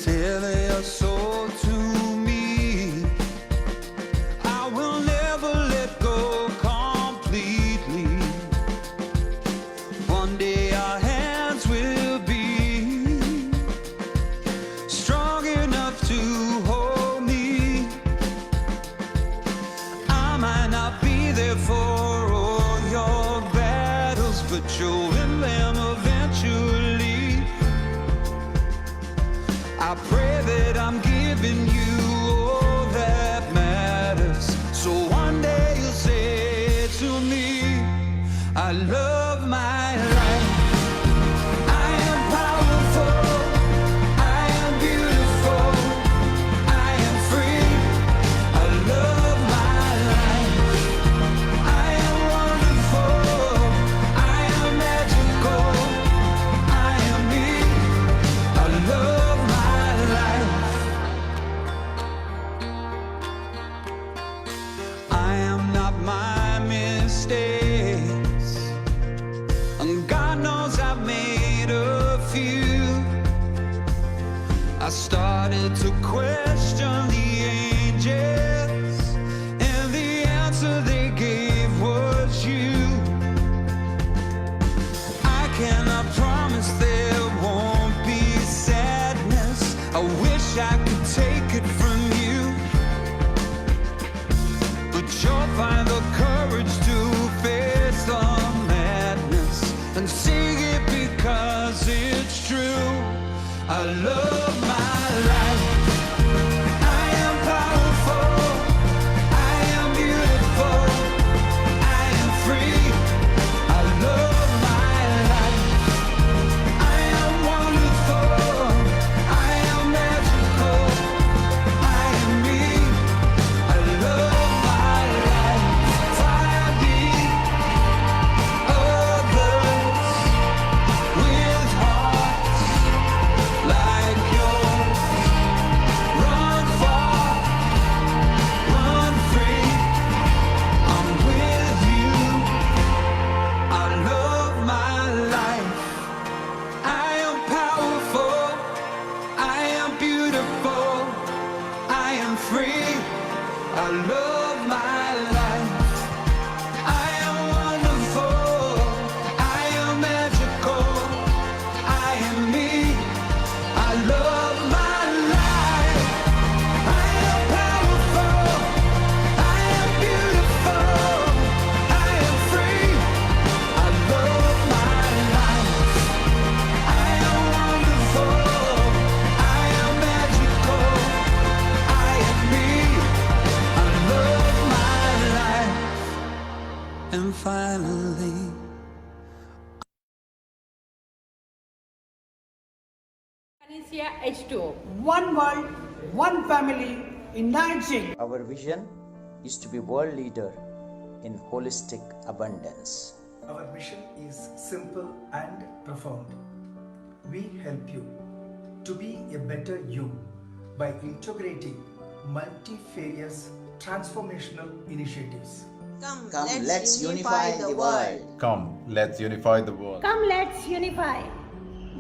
Tell your soul to me. I will never let go completely. One day our hands will be strong enough to hold me. I might not be there for all your battles, but you'll win them eventually. I pray that I'm giving you all that matters, so one day you'll say to me, I love my life. I am powerful, I am beautiful, I am free. I love my life. I am wonderful, I am magical, I am me. I love my life. I am not my mistakes, and God knows I've made a few. I started to question the angels, and the answer they gave was you. I cannot promise there won't be sadness. I wish I could take it from you, but you'll find the courage to face the madness and sing it because it's true. I love my life. I am powerful, I am beautiful, I am free. I love my life. I am wonderful, I am magical, I am me. I love my life. Fire beat others with hearts like yours. Run far, run free. I'm with you. I love my life. I am powerful, I am beautiful, I am free. I love my life. I am wonderful, I am magical, I am me. I love my life. I am powerful, I am beautiful, I am free. I love my life. I am wonderful, I am magical, I am me. I love my life. And finally, Anesthesia H2O. One world, one family, uniting. Our vision is to be world leader in holistic abundance. Our mission is simple and profound. We help you to be a better you by integrating multifarious transformational initiatives. Come, let's unify the world. Come, let's unify the world. Come, let's unify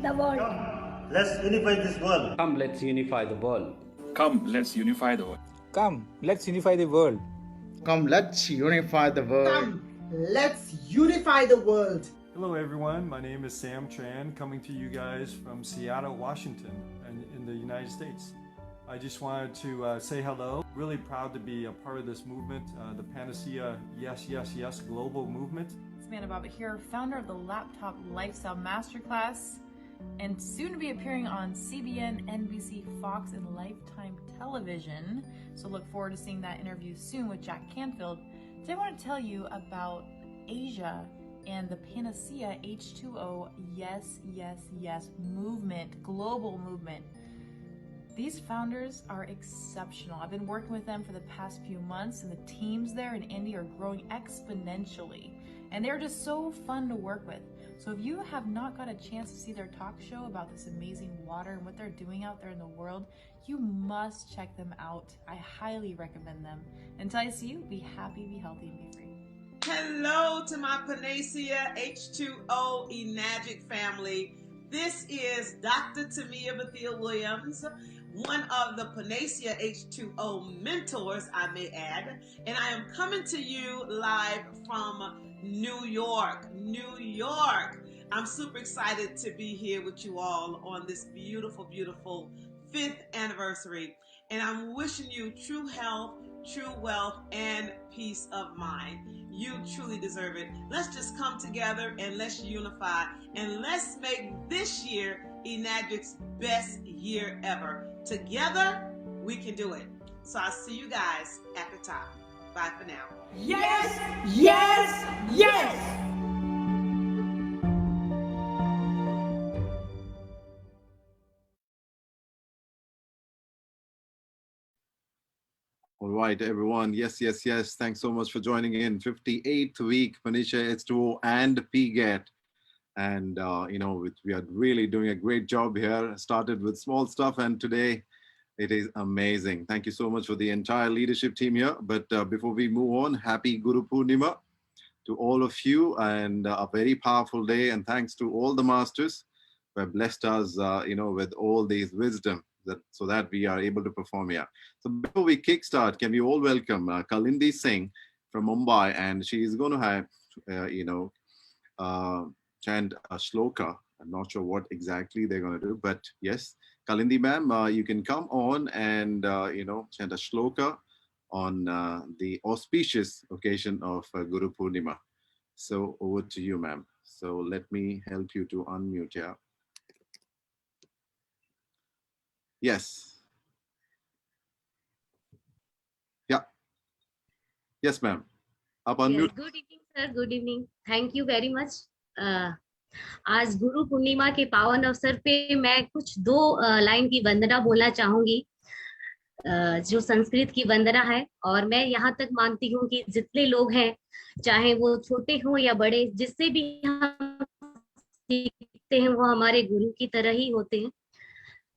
the world. Let's unify this world. Come, let's unify the world. Come, let's unify the world. Come, let's unify the world. Come, let's unify the world. Come, let's unify the world. Hello everyone, my name is Sam Tran, coming to you guys from Seattle, Washington, in the United States. I just wanted to say hello. Really proud to be a part of this movement, the Panacea Yes, Yes, Yes global movement. It's Amanda Bobbitt here, founder of the Laptop Lifestyle Masterclass, and soon to be appearing on CBN, NBC, Fox, and Lifetime Television. So look forward to seeing that interview soon with Jack Canfield. Today I want to tell you about Asia and the Panacea H2O Yes, Yes, Yes movement, global movement. These founders are exceptional. I've been working with them for the past few months, and the teams there in India are growing exponentially. And they're just so fun to work with. So if you have not got a chance to see their talk show about this amazing water and what they're doing out there in the world, you must check them out. I highly recommend them. Until I see you, be happy, be healthy, and be free. Hello to my Panacea H2O Enagic family. This is Dr. Tamia Bethia Williams, one of the Panacea H2O mentors, I may add, and I am coming to you live from New York. New York. I'm super excited to be here with you all on this beautiful, beautiful 5th anniversary, and I'm wishing you true health, true wealth, and peace of mind. You truly deserve it. Let's just come together and let's unify and let's make this year Enagic's best year ever. Together, we can do it. So I'll see you guys at the top. Bye for now. Yes, yes, yes. All right, everyone. Yes, yes, yes. Thanks so much for joining in. 58th week, Panisha H2O and PGET. And, we are really doing a great job here. Started with small stuff, and today it is amazing. Thank you so much for the entire leadership team here. But before we move on, happy Guru Purnima to all of you, and a very powerful day. And thanks to all the masters who have blessed us, with all these wisdom so that we are able to perform here. So before we kickstart, can we all welcome Kalindi Singh from Mumbai, and she is going to have, chant a shloka. I'm not sure what exactly they're going to do, but yes, Kalindi ma'am, you can come on and, chant a shloka on the auspicious occasion of Guru Purnima. So over to you, ma'am. So let me help you to unmute here. Yes. Yeah. Yes, ma'am. Up unmute. Good evening, sir. Good evening. Thank you very much. आज गुरु पूर्णिमा के पावन अवसर पे मैं कुछ दो line की वंदना बोलना चाहूंगी, जो संस्कृत की वंदना है। और मैं यहाँ तक मानती हूँ कि जितने लोग हैं, चाहे वो छोटे हों या बड़े, जिससे भी हम सीखते हैं वो हमारे गुरु की तरह ही होते हैं।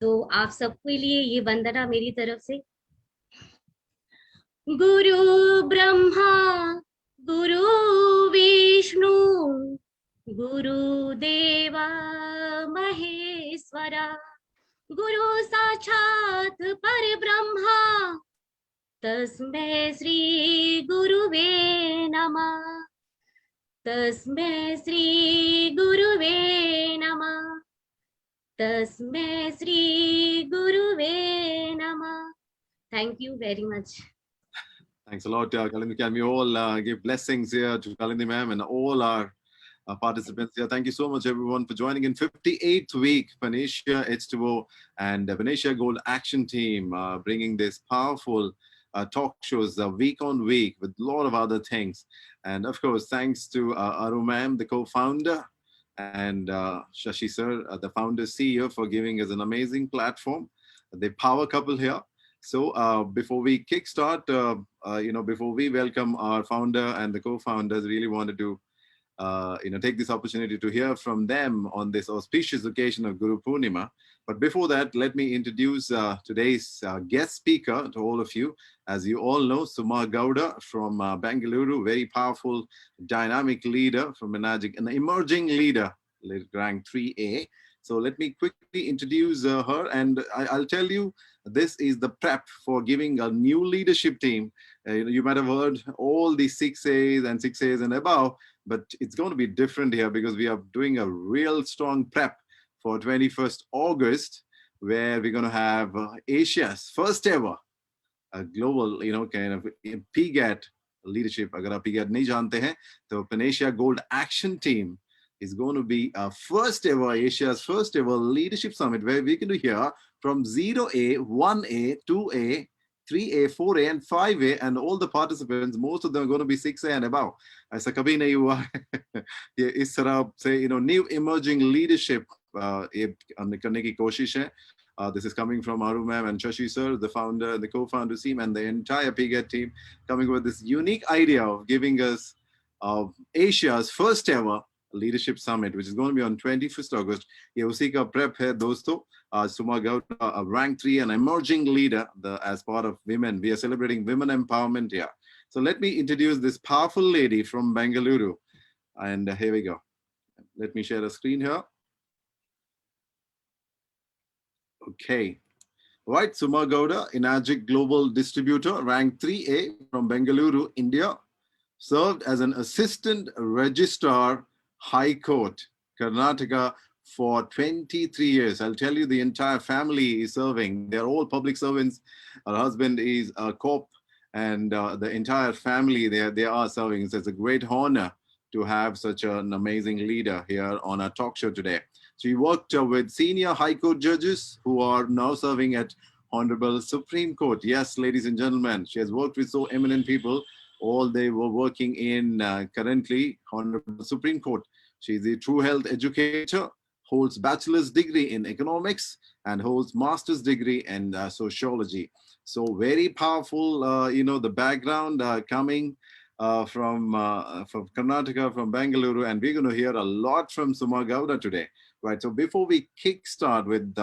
तो आप सबके लिए ये वंदना मेरी तरफ से। गुरु ब्रह्मा गुरु विष्णु गुरुदेवा महेश्वरा गुरु साक्षात् परब्रह्मा तस्मै श्री गुरुवे नमः। तस्मै श्री गुरुवे नमः। तस्मै श्री गुरुवे नमः। Thank you very much. Thanks a lot, Kalindi. Can we all give blessings here to Kalindi ma'am and all our participants here. Thank you so much, everyone, for joining in 58th week, Panisha H2O and Panisha Gold Action Team, bringing this powerful talk shows week on week with a lot of other things. And of course, thanks to Aru ma'am, the co-founder, and Shashi sir, the founder CEO, for giving us an amazing platform. The power couple here. So before we kickstart, before we welcome our founder and the co-founders, really wanted to take this opportunity to hear from them on this auspicious occasion of Guru Purnima. But before that, let me introduce today's guest speaker to all of you. As you all know, Suma Gowda from Bengaluru, very powerful, dynamic leader from Enagic, an emerging leader, rank 3A. So let me quickly introduce her, and I'll tell you, this is the prep for giving a new leadership team. You might have heard all the 6As and 6As and above, but it's going to be different here because we are doing a real strong prep for 21st August, where we're going to have Asia's first ever global, kind of PGAT leadership. Agar aap PGAT nahi jante hain, to Panisha Gold Action Team is going to be Asia's first ever leadership summit, where we can do here from 0A, 1A, 2A, 3A, 4A, and 5A, and all the participants, most of them are going to be 6A and above. ऐसा कभी नहीं हुआ ये इस तरह से new emerging leadership ये हमने करने की कोशिश है. This is coming from Aru ma'am and Shashi sir, the founder, the co-founder team, and the entire PGAT team, coming with this unique idea of giving us Asia's first ever leadership summit, which is going to be on 21st August. ये उसी का prep है दोस्तों. Suma Gowda, a rank 3, an emerging leader, as part of women. We are celebrating women empowerment here. So let me introduce this powerful lady from Bengaluru. And here we go. Let me share a screen here. Okay. Right, Suma Gowda, Enagic Global Distributor, rank 3A from Bengaluru, India, served as an assistant registrar, High Court, Karnataka, for 23 years. I'll tell you, the entire family is serving. They're all public servants. Her husband is a cop, and the entire family, they are serving. So it's a great honor to have such an amazing leader here on our talk show today. She worked with senior High Court judges who are now serving at Honorable Supreme Court. Yes, ladies and gentlemen, she has worked with so eminent people. All they were working in currently Honorable Supreme Court. She is a true health educator, holds bachelor's degree in economics, and holds master's degree in sociology. So very powerful, the background coming from Karnataka, from Bengaluru, and we're going to hear a lot from Suma Gowda today. Right. So before we kickstart with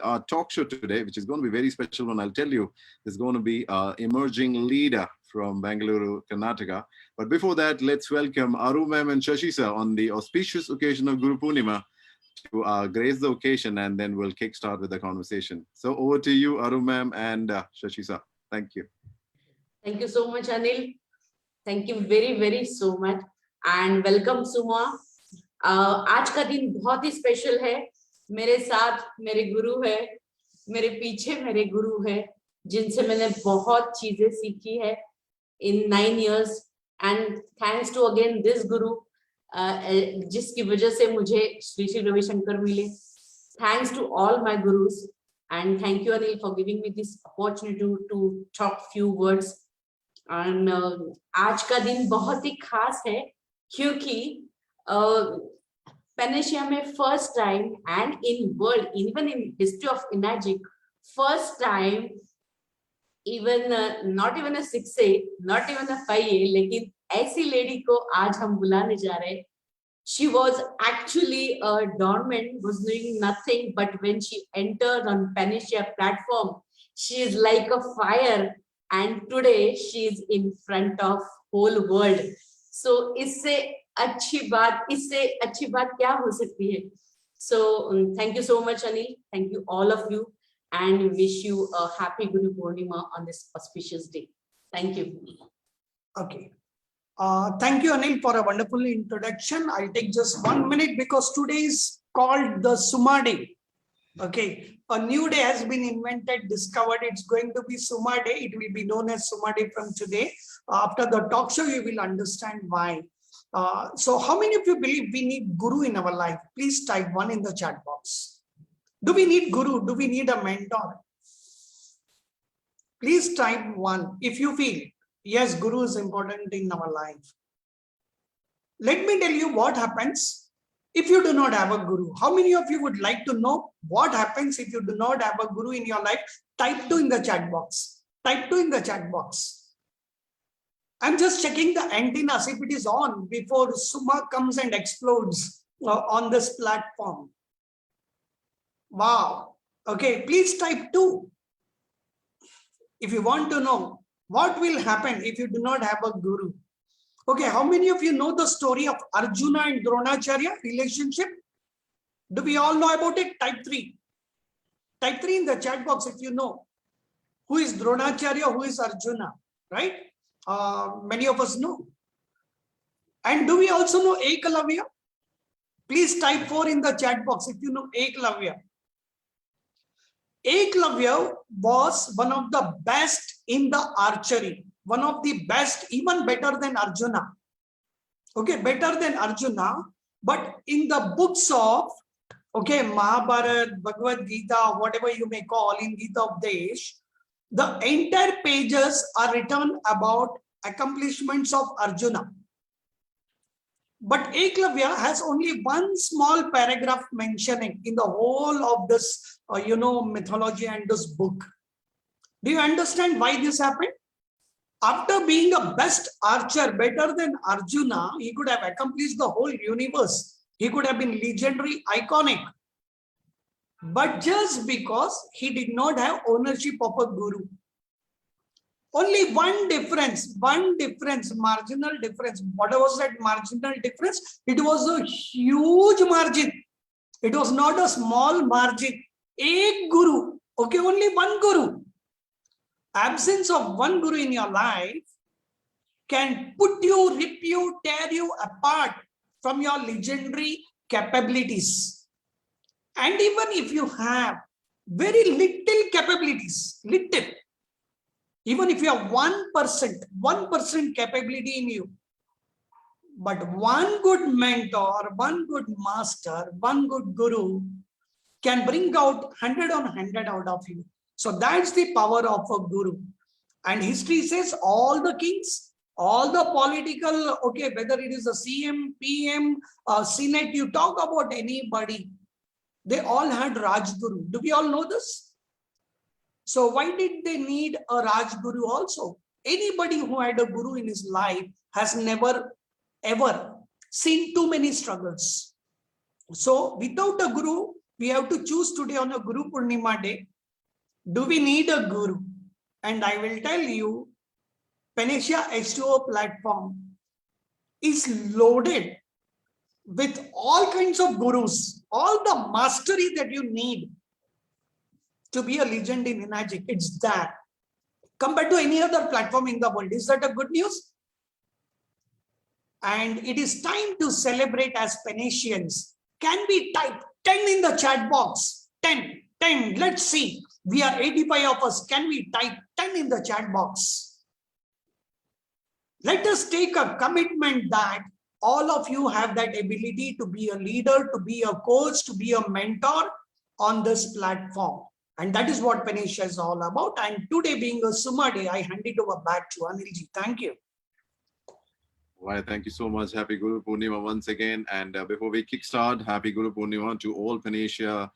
our talk show today, which is going to be very special one, I'll tell you, there's going to be an emerging leader from Bengaluru, Karnataka. But before that, let's welcome Aru ma'am and Shashi sir on the auspicious occasion of Guru Purnima to grace the occasion, and then we'll kickstart with the conversation. So over to you, Aru ma'am and Shashi sir. Thank you. Thank you so much, Anil. Thank you very, very so much. And welcome, Suma. आज का दिन बहुत ही special है. मेरे साथ मेरे गुरु है, मेरे पीछे मेरे गुरु है, जिनसे मैंने बहुत चीजें सीखी है in 9 years. And thanks to again this guru, जिसकी वजह से मुझे श्री श्री रविशंकर मिले. Thanks to all my gurus, and thank you Anil for giving me this opportunity to talk few words. And आज का दिन बहुत ही खास है क्योंकि Panacea में first time, and in world, even in history of Enagic, first time, even not even a 6A, not even a 5A, लेकिन ऐसी lady को आज हम बुलाने जा रहे हैं. She was actually a dormant, was doing nothing, but when she entered on Panacea platform, she is like a fire, and today she is in front of whole world. So इससे अच्छी बात क्या हो सकती है? So thank you so much Anil, thank you all of you, and wish you a happy Guru Purnima on this auspicious day. Thank you. Okay. Thank you Anil for a wonderful introduction. I'll take just 1 minute because today is called the Suma Day. Okay, a new day has been invented, discovered. It's going to be Suma Day. It will be known as Suma Day from today. After the talk show, you will understand why. So how many of you believe we need guru in our life? Please type 1 in the chat box. Do we need guru? Do we need a mentor? Please type 1 if you feel, yes, guru is important in our life. Let me tell you what happens if you do not have a guru. How many of you would like to know what happens if you do not have a guru in your life? Type 2 in the chat box. Type 2 in the chat box. I'm just checking the antennas if it is on before Suma comes and explodes on this platform. Wow. Okay, please type 2. If you want to know what will happen if you do not have a guru. Okay, how many of you know the story of Arjuna and Dronacharya relationship? Do we all know about it? Type 3. Type 3 in the chat box if you know. Who is Dronacharya, who is Arjuna, right? Many of us know. And do we also know Ekalavya? Please type 4 in the chat box if you know Ekalavya. Ekalavya was one of the best in the archery. One of the best, even better than Arjuna. Okay, better than Arjuna. But in the books of, okay, Mahabharata, Bhagavad Gita, whatever you may call in Gita Updesh, the entire pages are written about accomplishments of Arjuna. But Ekalavya has only one small paragraph mentioning in the whole of this, mythology and this book. Do you understand why this happened? After being a best archer, better than Arjuna, he could have accomplished the whole universe. He could have been legendary, iconic. But just because he did not have ownership of a guru. Only one difference, marginal difference. What was that marginal difference? It was a huge margin. It was not a small margin. एक guru, okay, only one guru. Absence of one guru in your life can put you, rip you, tear you apart from your legendary capabilities. And even if you have very little capabilities, little, even if you have 1% capability in you, but one good mentor, one good master, one good guru can bring out 100 on 100 out of you. So that's the power of a guru. And history says all the kings, all the political, okay, whether it is a CM, PM, Senate, you talk about anybody, they all had Rajguru. Do we all know this? So why did they need a Rajguru also? Anybody who had a guru in his life has never ever seen too many struggles. So without a guru, we have to choose today on a Guru Purnima day. Do we need a guru? And I will tell you, Panacea H2O platform is loaded with all kinds of gurus, all the mastery that you need to be a legend in Enagic. It's that compared to any other platform in the world. Is that a good news? And it is time to celebrate as Panasians. Can we type 10 in the chat box? 10, 10. Let's see. We are 85 of us. Can we type 10 in the chat box? Let us take a commitment that all of you have that ability to be a leader, to be a coach, to be a mentor on this platform. And that is what Panacea is all about. And today being a Suma day, I hand it over back to Anilji. Thank you. Right, thank you so much. Happy Guru Purnima once again. And before we kickstart, happy Guru Purnima to all Panacea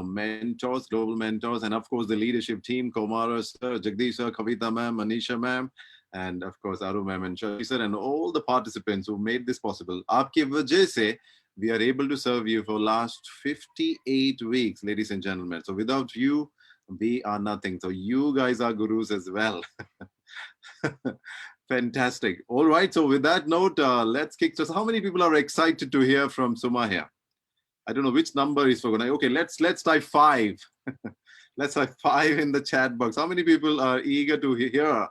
mentors, global mentors, and of course the leadership team, Komara sir, Jagdish sir, Kavita ma'am, Manisha ma'am, and of course Aru ma'am and Shashi sir, and all the participants who made this possible. Aapki wajah se, we are able to serve you for last 58 weeks, ladies and gentlemen. So without you, we are nothing. So you guys are gurus as well. Fantastic. All right. So with that note, let's kick. So how many people are excited to hear from Suma here? I don't know which number is for. Okay, let's type 5. Let's type 5 in the chat box. How many people are eager to hear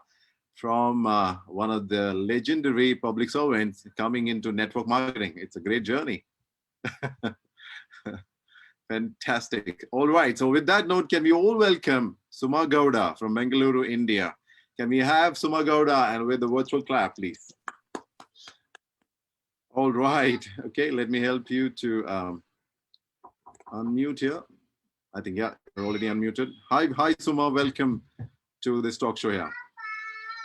from one of the legendary public servants coming into network marketing? It's a great journey. Fantastic. All right. So with that note, can we all welcome Suma Gowda from Bengaluru, India? Can we have Suma Gowda and with the virtual clap, please? All right. Okay, let me help you to unmute here. I think, yeah, you're already unmuted. Hi, Suma. Welcome to this talk show here.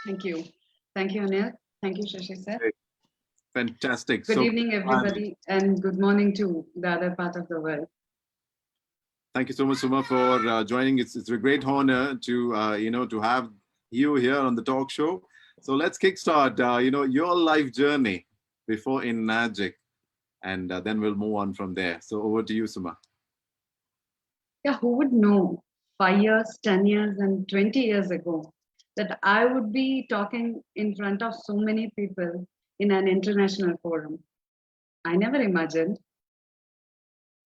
Thank you. Thank you, Anil. Thank you, Shashi sir. Fantastic. Good evening, everybody, and good morning to the other part of the world. Thank you so much, Suma, for joining. It's a great honor to to have you here on the talk show. So let's kickstart your life journey before Enagic, and then we'll move on from there. So over to you, Suma. Yeah, who would know 5 years, 10 years, and 20 years ago that I would be talking in front of so many people in an international forum? I never imagined.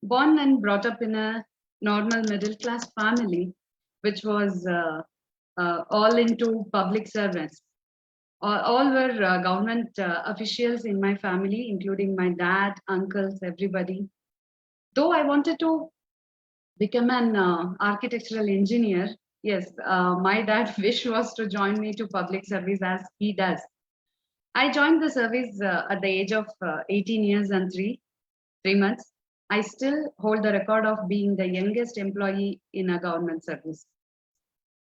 Born and brought up in a normal middle-class family, which was all into public service. All were government officials in my family, including my dad, uncles, everybody. Though I wanted to become an architectural engineer, yes, my dad's wish was to join me to public service as he does. I joined the service at the age of 18 years and 3 months. I still hold the record of being the youngest employee in a government service.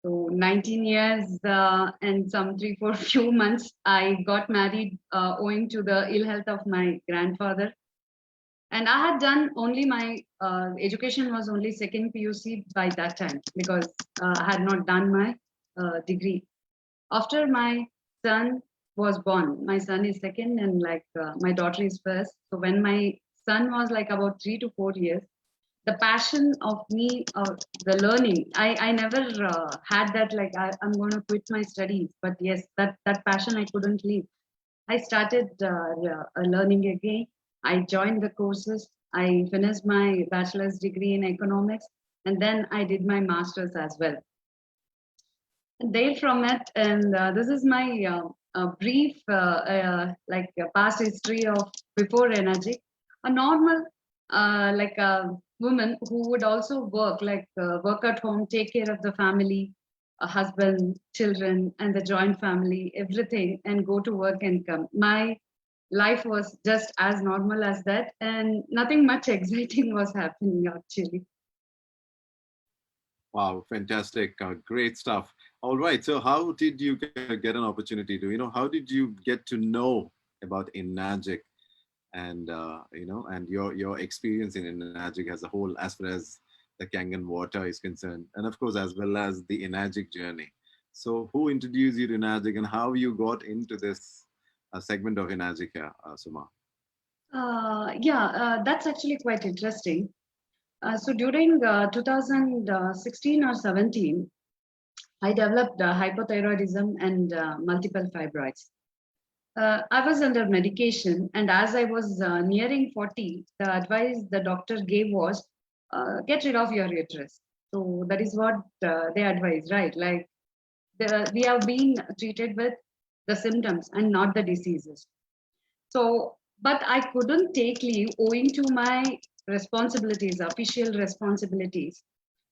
So 19 years and some 3-4 few months, I got married owing to the ill health of my grandfather. And I had done only my education was only second PUC by that time because I had not done my degree. After my son was born, my son is second and my daughter is first. So when my son was about 3 to 4 years, the passion of me, the learning, I never had that I'm going to quit my studies. But yes, that passion I couldn't leave. I started learning again. I joined the courses. I finished my bachelor's degree in economics. And then I did my master's as well. And there from it, and this is my brief past history of before energy. A normal like a woman who would also work, work at home, take care of the family, a husband, children, and the joint family, everything, and go to work and come. My life was just as normal as that, and nothing much exciting was happening actually. Wow, fantastic. Great stuff. All right. So how did you get an opportunity to, how did you get to know about Enagic and, and your experience in Enagic as a whole, as far as the Kangen water is concerned, and of course, as well as the Enagic journey. So who introduced you to Enagic and how you got into this segment of Enagic here, Suma? That's actually quite interesting. So during 2016 or 17, I developed hypothyroidism and multiple fibroids. I was under medication, and as I was nearing 40, the advice the doctor gave was, get rid of your uterus. So that is what they advise, right? Like we have been treated with the symptoms and not the diseases. So, but I couldn't take leave owing to my responsibilities, official responsibilities.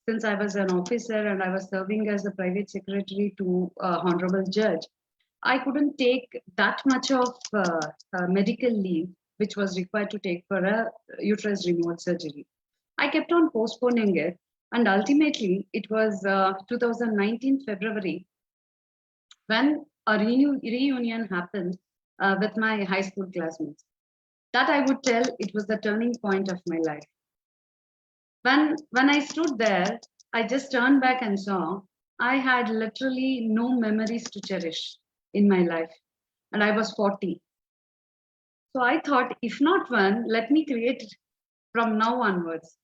Since I was an officer and I was serving as a private secretary to honorable judge, I couldn't take that much of medical leave, which was required to take for a uterus removal surgery. I kept on postponing it, and ultimately it was 2019 February when a reunion happened with my high school classmates. That I would tell it was the turning point of my life. When I stood there, I just turned back and saw I had literally no memories to cherish in my life, and I was 40. So I thought, if not one, let me create from now onwards.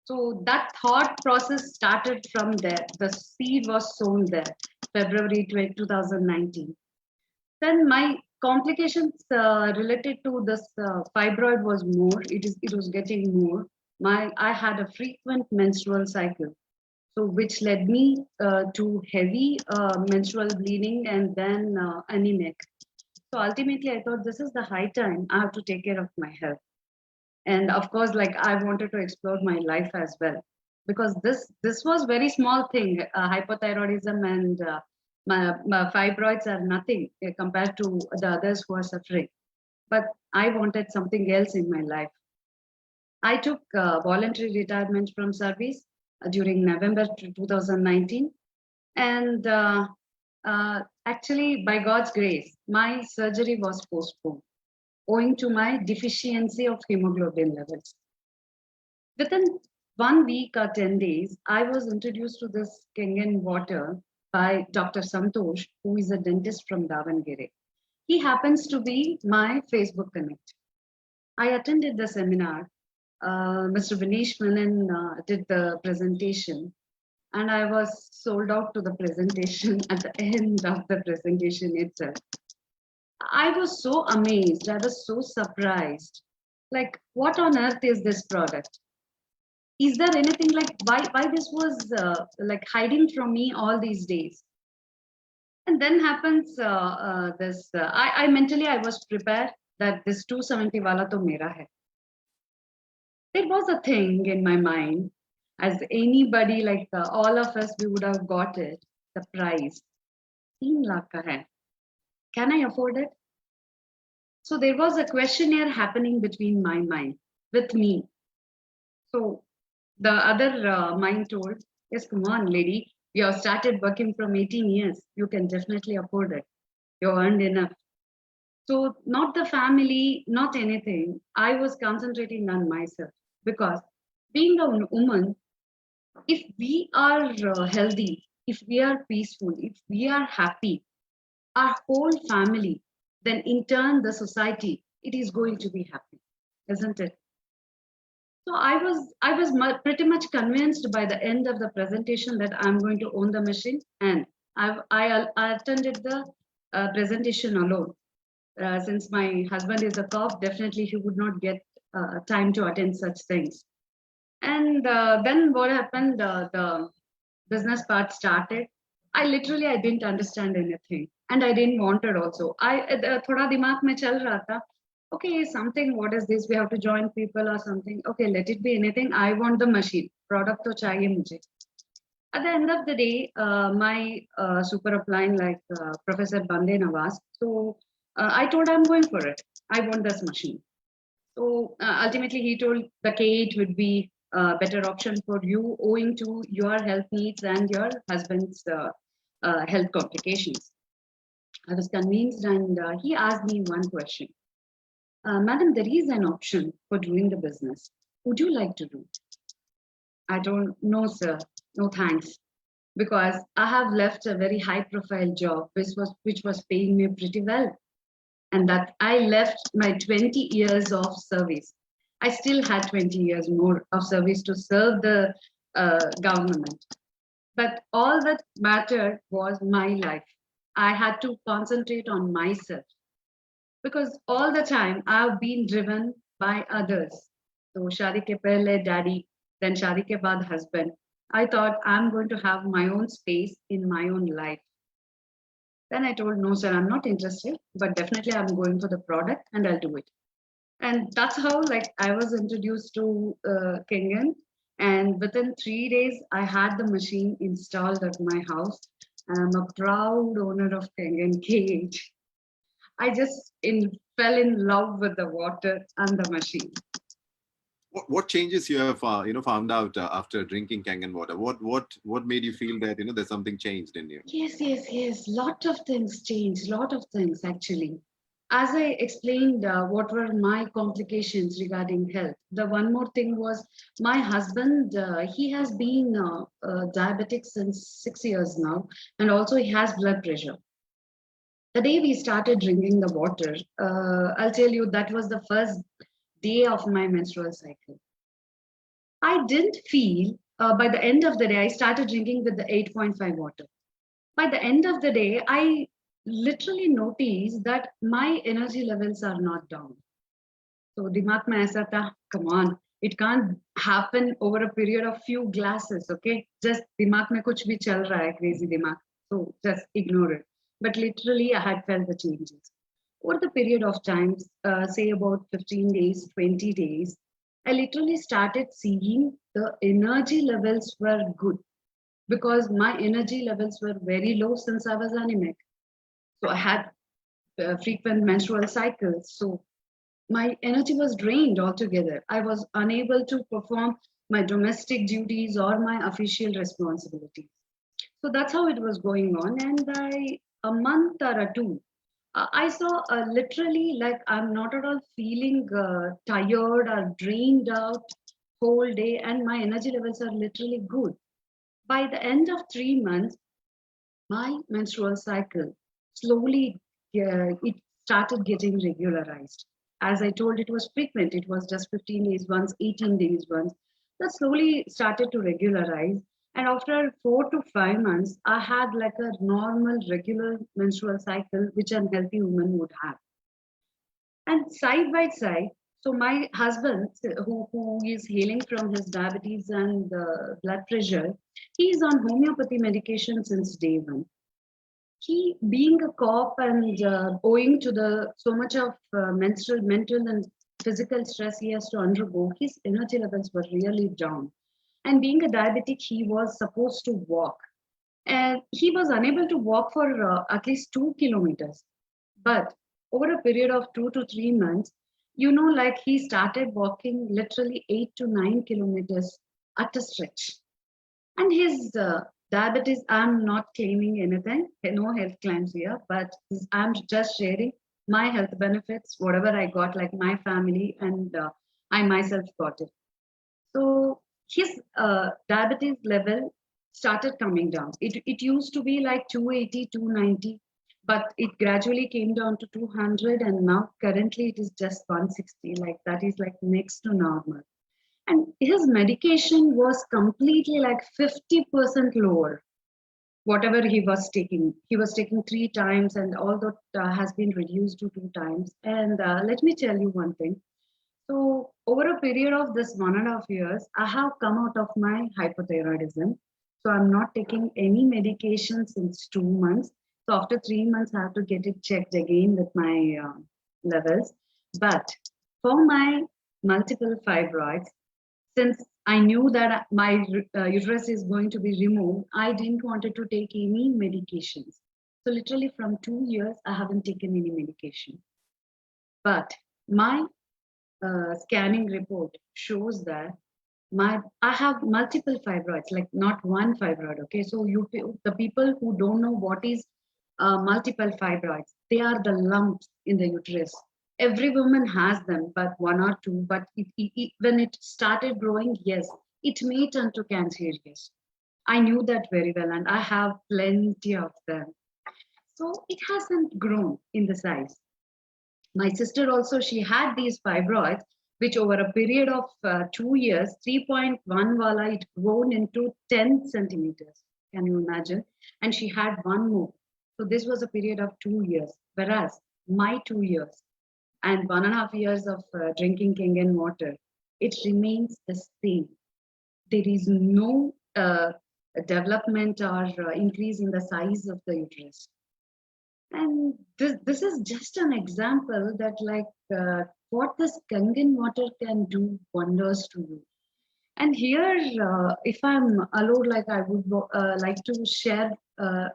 So that thought process started from there. The seed was sown there, February 2019. Then my complications related to this fibroid was more. It was getting more. I had a frequent menstrual cycle, so which led me to heavy menstrual bleeding and then anemic. So ultimately, I thought this is the high time I have to take care of my health. And of course, like I wanted to explore my life as well, because this was very small thing. Hypothyroidism and my fibroids are nothing compared to the others who are suffering. But I wanted something else in my life. I took voluntary retirement from service during November 2019. And actually, by God's grace, my surgery was postponed owing to my deficiency of hemoglobin levels. Within 1 week or 10 days, I was introduced to this Kangen water by Dr. Santosh, who is a dentist from Davangere. He happens to be my Facebook connect. I attended the seminar. Mr. Vinesh Menon did the presentation, and I was sold out to the presentation at the end of the presentation itself. I was so amazed. I was so surprised. Like, what on earth is this product? Is there anything like why this was like hiding from me all these days? And then happens this. I mentally I was prepared that this 270 wala to mera hai. There was a thing in my mind, as anybody like all of us, we would have got it. The price, 3 lakh ka hai. Can I afford it? So there was a questionnaire happening between my mind with me. So the other mind told, yes, come on, lady, you have started working from 18 years. You can definitely afford it. You earned enough. So not the family, not anything. I was concentrating on myself, because being a woman, if we are healthy, if we are peaceful, if we are happy, our whole family, then in turn the society, it is going to be happy, isn't it? So I was pretty much convinced by the end of the presentation that I'm going to own the machine, and I attended the presentation alone. Since my husband is a cop, definitely he would not get time to attend such things. And then what happened? The business part started. I didn't understand anything, and I didn't want it also. थोड़ा दिमाग में चल रहा था. Okay, something. What is this? We have to join people or something. Okay, let it be anything. I want the machine. Product तो चाहिए मुझे. At the end of the day, my super upline like Professor Bande Nawaz. So I told I'm going for it. I want this machine. So ultimately, he told the K8 would be a better option for you owing to your health needs and your husband's health complications. I was convinced, and he asked me one question. Madam, there is an option for doing the business. Would you like to do? I don't know, sir. No thanks. Because I have left a very high profile job, which was paying me pretty well. And that I left my 20 years of service. I still had 20 years more of service to serve the government. But all that mattered was my life. I had to concentrate on myself. Because all the time I've been driven by others. So shadi ke pehle daddy, then shadi ke baad husband. I thought I'm going to have my own space in my own life. Then I told, no, sir, I'm not interested, but definitely I'm going for the product and I'll do it. And that's how I was introduced to KANGEN. And within 3 days, I had the machine installed at my house. And I'm a proud owner of KANGEN K8. I just fell in love with the water and the machine. What changes you have found out after drinking Kangen water? What made you feel that there's something changed in you? Yes. Lot of things changed. Lot of things actually. As I explained, what were my complications regarding health. The one more thing was my husband. He has been diabetic since 6 years now, and also he has blood pressure. The day we started drinking the water, I'll tell you that was the first day of my menstrual cycle. I didn't feel, by the end of the day, I started drinking with the 8.5 water. By the end of the day, I literally noticed that my energy levels are not down. So dimag mein aisa tha, come on, it can't happen over a period of few glasses, okay? Just dimag mein kuch bhi chal raha hai, crazy dimag. So just ignore it. But literally, I had felt the changes. Over the period of time, say about 15 days, 20 days, I literally started seeing the energy levels were good because my energy levels were very low since I was anemic. So I had frequent menstrual cycles. So my energy was drained altogether. I was unable to perform my domestic duties or my official responsibilities. So that's how it was going on. And by a month or two, I saw literally I'm not at all feeling tired or drained out whole day, and my energy levels are literally good. By the end of 3 months, my menstrual cycle slowly it started getting regularized. As I told, it was frequent. It was just 15 days once, 18 days once. That slowly started to regularize. And after 4 to 5 months, I had a normal, regular menstrual cycle, which a healthy woman would have. And side by side, so my husband, who is healing from his diabetes and blood pressure, he is on homeopathy medication since day one. He, being a cop and owing to so much of mental and physical stress he has to undergo, his energy levels were really down. And being a diabetic, he was supposed to walk. And he was unable to walk for at least 2 kilometers. But over a period of 2 to 3 months, he started walking literally 8 to 9 kilometers at a stretch. And his diabetes, I'm not claiming anything, no health claims here, but I'm just sharing my health benefits, whatever I got, like my family, and I myself got it. So his diabetes level started coming down. It used to be like 280, 290, but it gradually came down to 200, and now currently it is just 160. That is next to normal. And his medication was completely 50% lower. Whatever he was taking 3 times, and all that has been reduced to 2 times. And let me tell you one thing. So over a period of this 1.5 years, I have come out of my hypothyroidism. So I'm not taking any medication since 2 months. So after 3 months, I have to get it checked again with my levels. But for my multiple fibroids, since I knew that my uterus is going to be removed, I didn't wanted to take any medications. So literally from 2 years, I haven't taken any medication. But my scanning report shows that I have multiple fibroids, like not one fibroid. Okay, so the people who don't know what is multiple fibroids, they are the lumps in the uterus. Every woman has them, but one or two. But when it started growing, yes, it may turn to cancerous. I knew that very well, and I have plenty of them. So it hasn't grown in the size. My sister also, she had these fibroids, which over a period of 2 years, 3.1 wala, it grown into 10 centimeters. Can you imagine? And she had one more. So this was a period of 2 years. Whereas my 2 years and 1.5 years of drinking Kangen water, it remains the same. There is no development or increase in the size of the uterus. And this is just an example that what this Kangen water can do wonders to you. And here, if I'm allowed, I would like to share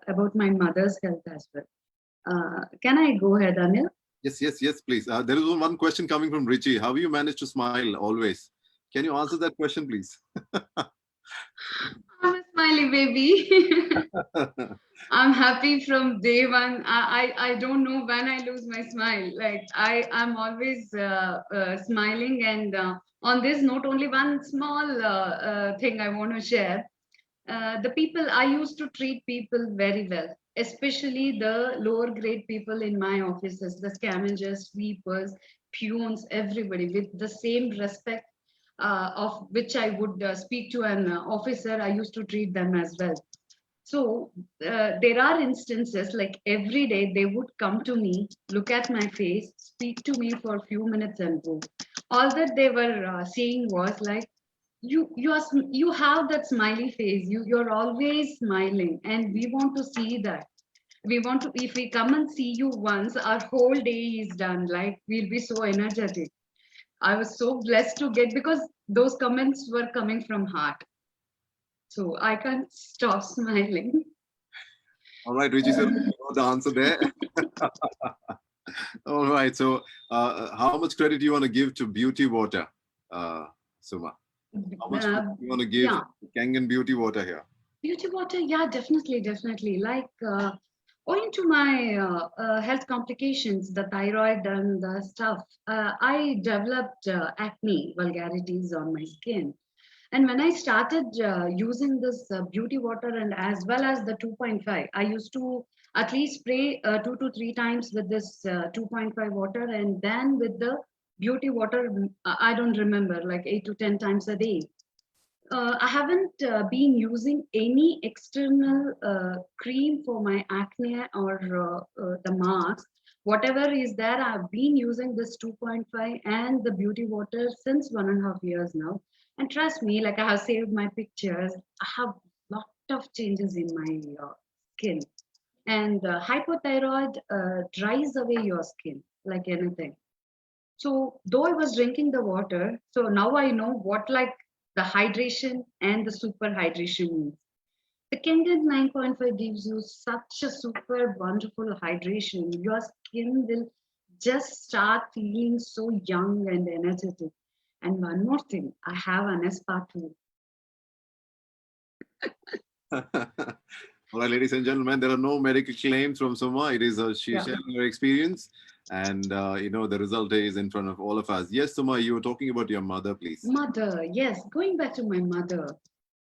about my mother's health as well. Can I go ahead, Anil? Yes, please. There is one question coming from Richie. How you manage to smile always? Can you answer that question, please? I'm a smiley baby. I'm happy from day one. I don't know when I lose my smile. I'm always smiling. And on this note, only one small thing I want to share. The people, I used to treat people very well, especially the lower grade people in my offices, the scavengers, sweepers, peons, everybody with the same respect of which I would speak to an officer. I used to treat them as well. So there are instances like every day they would come to me, look at my face, speak to me for a few minutes and go. All that they were saying was like, you have that smiley face. You're always smiling, and we want to see that. We want to, if we come and see you once, our whole day is done. Like, we'll be so energetic. I was so blessed to get, because those comments were coming from heart. So I can't stop smiling. All right, Richie, sir, you know the answer there. All right. So how much credit do you want to give to beauty water, Suma? How much credit do you want to give Kangen beauty water here? Beauty water, yeah, definitely. Owing to my health complications, the thyroid and the stuff, I developed acne, vulgarities on my skin. And when I started using this beauty water, and as well as the 2.5, I used to at least spray 2 to 3 times with this 2.5 water, and then with the beauty water, I don't remember, like 8 to 10 times a day. I haven't been using any external cream for my acne or the marks. Whatever is there, I've been using this 2.5 and the beauty water since 1.5 years now. And trust me, like, I have saved my pictures. I have a lot of changes in my skin. And hypothyroid dries away your skin like anything. So though I was drinking the water, so now I know what the hydration and the super hydration means. The Kangen 9.5 gives you such a super wonderful hydration. Your skin will just start feeling so young and energetic. And one more thing, I have an aspartame. All right, ladies and gentlemen, there are no medical claims from Suma. It is she sharing her experience, and the result is in front of all of us. Yes, Suma, you were talking about your mother, please. Mother, yes. Going back to my mother.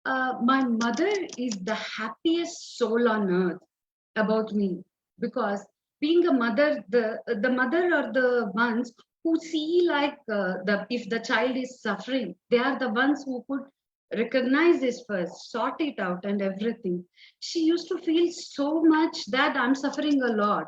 My mother is the happiest soul on earth about me, because being a mother, the mother are the ones who see if the child is suffering, they are the ones who could recognize this first, sort it out and everything. She used to feel so much that I'm suffering a lot.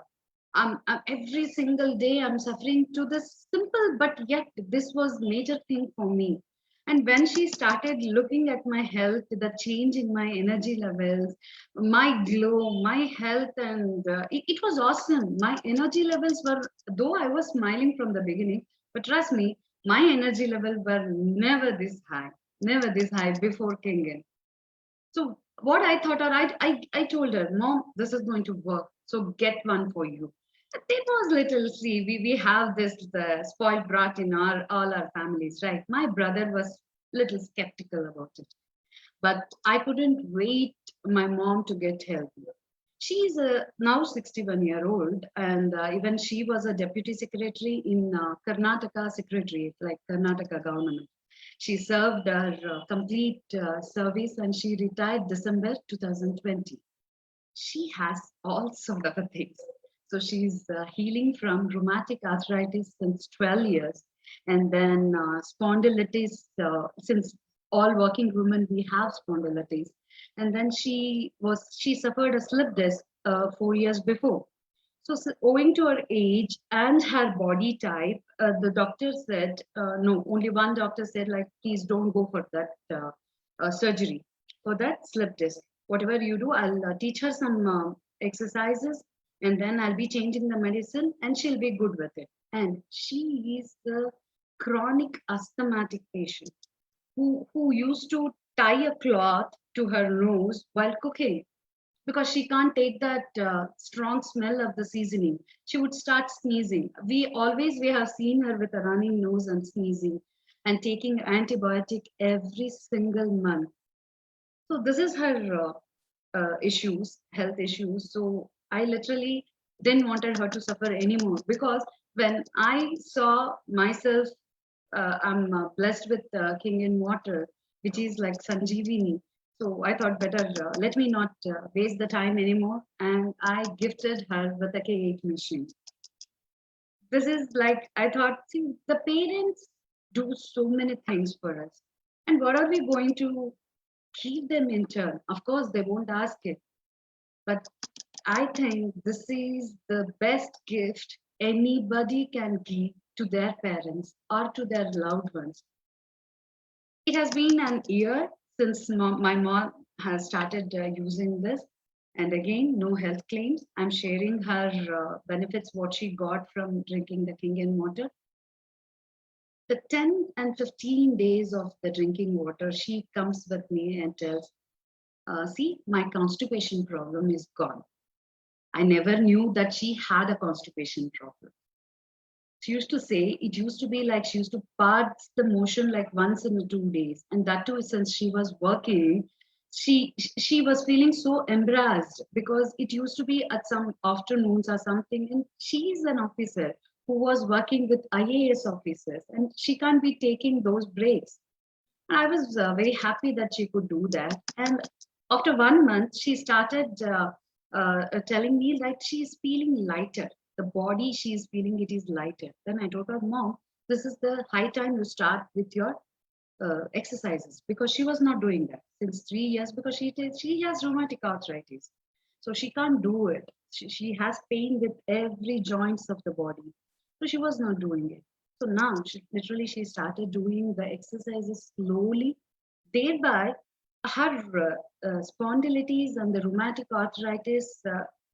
Every single day I'm suffering to this simple, but yet this was major thing for me. And when she started looking at my health, the change in my energy levels, my glow, my health, and it was awesome. My energy levels were, though I was smiling from the beginning, but trust me, my energy levels were never this high before Kingen. So what I thought, or I told her, Mom, this is going to work. So get one for you. It was little, see, we have this spoiled brat in all our families, right? My brother was little skeptical about it, but I couldn't wait my mom to get healthy. She's now 61-year-old, and even she was a deputy secretary in Karnataka Secretariat, like Karnataka government. She served her complete service and she retired December 2020. She has all sort of things. So she's healing from rheumatic arthritis since 12 years. And then spondylitis, since all working women, we have spondylitis. And then she suffered a slip disc 4 years before. So, owing to her age and her body type, the doctor said, no, only one doctor said, like, please don't go for that surgery, for that slip disc. Whatever you do, I'll teach her some exercises and then I'll be changing the medicine and she'll be good with it. And she is the chronic asthmatic patient who used to tie a cloth to her nose while cooking because she can't take that strong smell of the seasoning. She would start sneezing. We have seen her with a running nose and sneezing and taking antibiotic every single month. So this is her health issues. So I literally didn't want her to suffer anymore because when I saw myself, I'm blessed with KANGEN water, which is like Sanjeevini. So I thought better, let me not waste the time anymore. And I gifted her with a K8 machine. This is like, I thought, see, the parents do so many things for us. And what are we going to give them in turn? Of course, they won't ask it. But I think this is the best gift anybody can give to their parents or to their loved ones. It has been an year since my mom has started using this. And again, no health claims. I'm sharing her benefits, what she got from drinking the KANGEN water. The 10 and 15 days of the drinking water, she comes with me and tells, see, my constipation problem is gone. I never knew that she had a constipation problem. She used to say it used to be like she used to pass the motion like once in 2 days. And that too, since she was working, she was feeling so embarrassed because it used to be at some afternoons or something. And she is an officer who was working with IAS officers and she can't be taking those breaks. And I was very happy that she could do that. And after 1 month, she started telling me that she is feeling lighter. The body she is feeling, it is lighter. Then I told her, Mom, this is the high time you start with your exercises, because she was not doing that since 3 years because she has rheumatic arthritis. So she can't do it. She has pain with every joints of the body. So she was not doing it. So now she started doing the exercises slowly. Thereby, her spondylitis and the rheumatic arthritis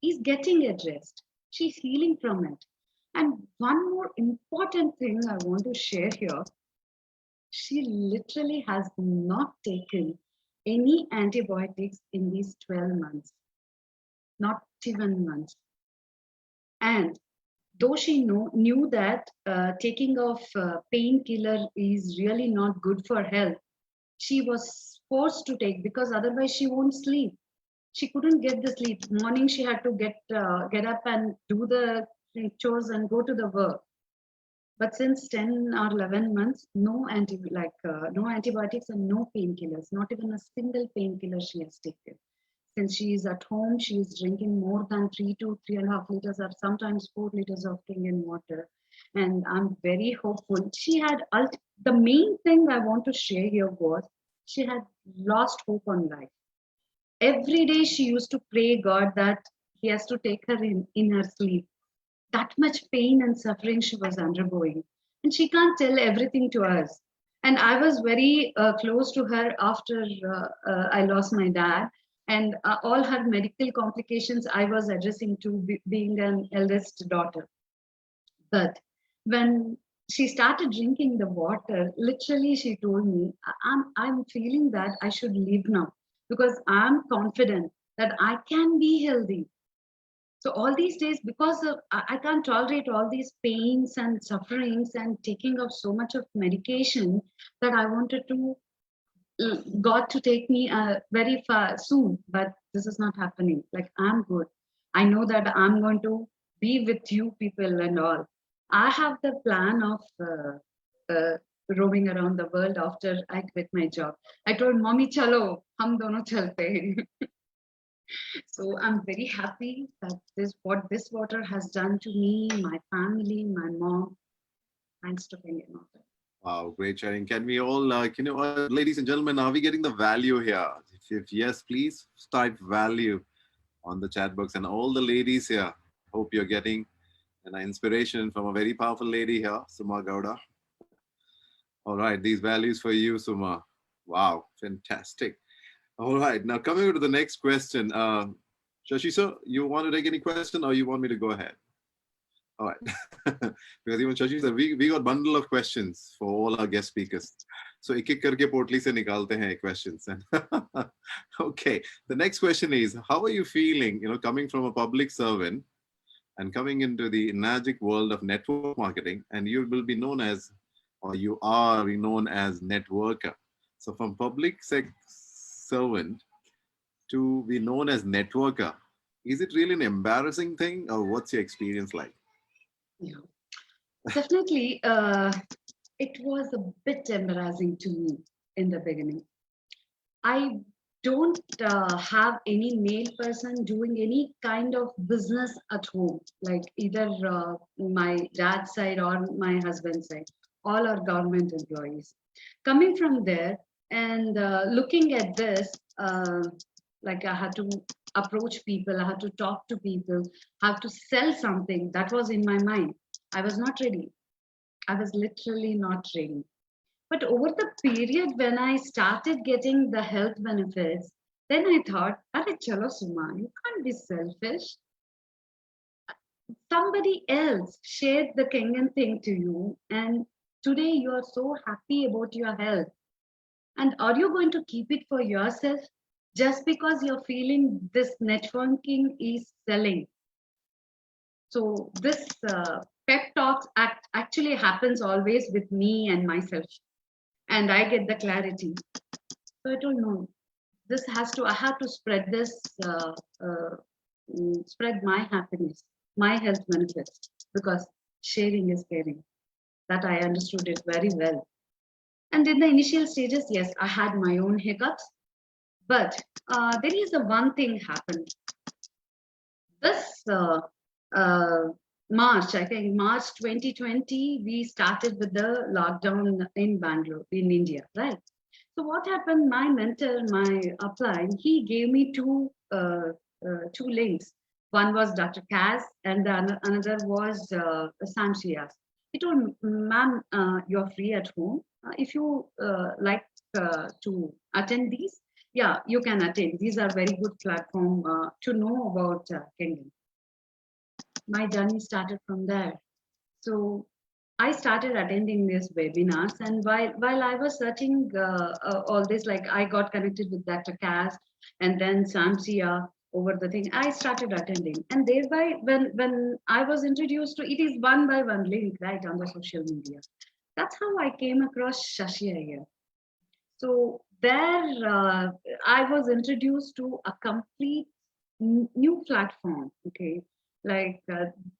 is getting addressed. She's healing from it. And one more important thing I want to share here, she literally has not taken any antibiotics in these 12 months, not even months. And though she knew that taking of painkiller is really not good for health, she was forced to take because otherwise she won't sleep. She couldn't get the sleep. Morning she had to get up and do the chores and go to the work. But since 10 or 11 months, no antibiotics and no painkillers, not even a single painkiller she has taken. Since she is at home, she is drinking more than 3 to 3.5 liters or sometimes 4 liters of KANGEN water. And I'm very hopeful. She had, the main thing I want to share here was she had lost hope on life. Every day she used to pray God that he has to take her in her sleep. that much pain and suffering she was undergoing. And she can't tell everything to us. And I was very close to her after I lost my dad. And all her medical complications I was addressing to being an eldest daughter. But when she started drinking the water, literally she told me, I'm feeling that I should leave now because I'm confident that I can be healthy. So all these days, because of, I can't tolerate all these pains and sufferings and taking of so much of medication, that I wanted to God to take me very far soon, but this is not happening. Like, I'm good. I know that I'm going to be with you people and all. I have the plan of roaming around the world after I quit my job. I told mommy, chalo, hum dono chalte hain. So I'm very happy that what this water has done to me, my family, my mom. Thanks to KANGEN water. Wow, great sharing. Can we all, ladies and gentlemen, are we getting the value here? If yes, please type value on the chat box. And all the ladies here, hope you're getting an inspiration from a very powerful lady here, Suma Gowda. All right, these values for you, Suma. Wow, fantastic. All right, now coming to the next question. Shashi sir, you want to take any question or you want me to go ahead? All right, because even Shashi sir, we got bundle of questions for all our guest speakers. So ek ek karke portly se nikalte hain questions. Okay, the next question is, how are you feeling, coming from a public servant and coming into the magic world of network marketing, and you will be known as, or you are known as networker. So from public servant to be known as networker, is it really an embarrassing thing, or what's your experience like? Yeah, definitely. It was a bit embarrassing to me in the beginning. I don't have any male person doing any kind of business at home, like either my dad's side or my husband's side. All are government employees. Coming from there and looking at this, like I had to approach people, I had to talk to people, have to sell something. That was in my mind. I was not ready. I was literally not ready. But over the period when I started getting the health benefits, then I thought, Arre chalo Suma, you can't be selfish. Somebody else shared the KANGEN thing to you, and today you are so happy about your health. And are you going to keep it for yourself just because you're feeling this networking is selling? So this pep talks actually happens always with me and myself. And I get the clarity. So I told no, I have to spread this, spread my happiness, my health benefits, because sharing is caring. That I understood it very well. And in the initial stages, yes, I had my own hiccups, but there is one thing happened. This March, I think March 2020, we started with the lockdown in Bangalore, in India, right? So what happened, my mentor, my upline, he gave me two links. One was Dr. Kaz and another was Sam Shias. He told, ma'am, you're free at home. If you like to attend these, yeah, you can attend. These are very good platform to know about KANGEN. My journey started from there. So I started attending these webinars, and while I was searching all this, like I got connected with Dr. Kaz and then Samsia over the thing, I started attending. And thereby, when I was introduced to, it is one by one link, right, on the social media. That's how I came across Shashi Iyer. So there, I was introduced to a complete new platform, okay? Like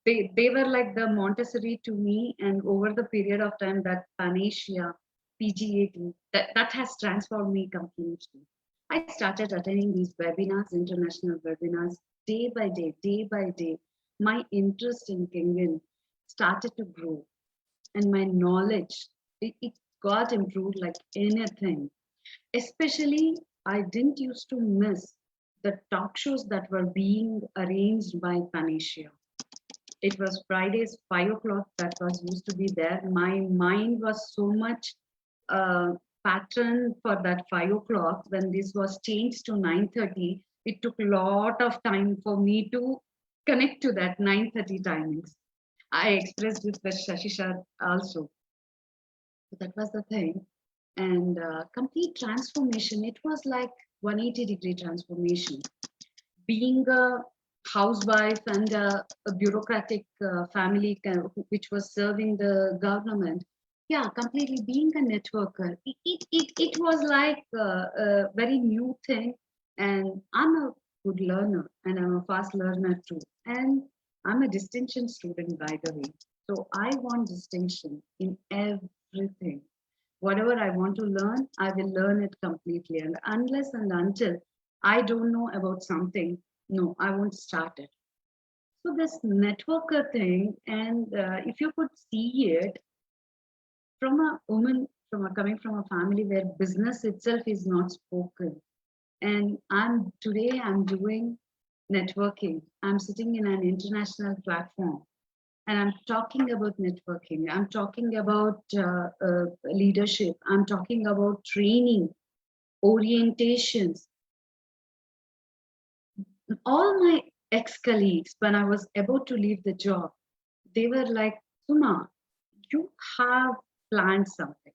they were like the Montessori to me, and over the period of time that Panacea, PGAT, that has transformed me completely. I started attending these webinars, international webinars, day by day. My interest in KANGEN started to grow, and my knowledge, it got improved like anything. Especially, I didn't used to miss the talk shows that were being arranged by Panacea. It was Fridays, 5 o'clock that was used to be there. My mind was so much pattern for that 5 o'clock. When this was changed to 9:30, it took a lot of time for me to connect to that 9:30 timings. I expressed this with Shashisha also. So that was the thing. And complete transformation. It was like 180-degree transformation. Being a housewife and a bureaucratic family which was serving the government, yeah, completely being a networker. It was like a very new thing. And I'm a good learner and I'm a fast learner too. And I'm a distinction student, by the way. So I want distinction in everything. Whatever I want to learn, I will learn it completely. And unless and until I don't know about something, no, I won't start it. So this networker thing, and if you could see it from a woman, coming from a family where business itself is not spoken, and today I'm doing networking. I'm sitting in an international platform, and I'm talking about networking. I'm talking about leadership. I'm talking about training, orientations. All my ex-colleagues, when I was about to leave the job, they were like, Suma, you have planned something.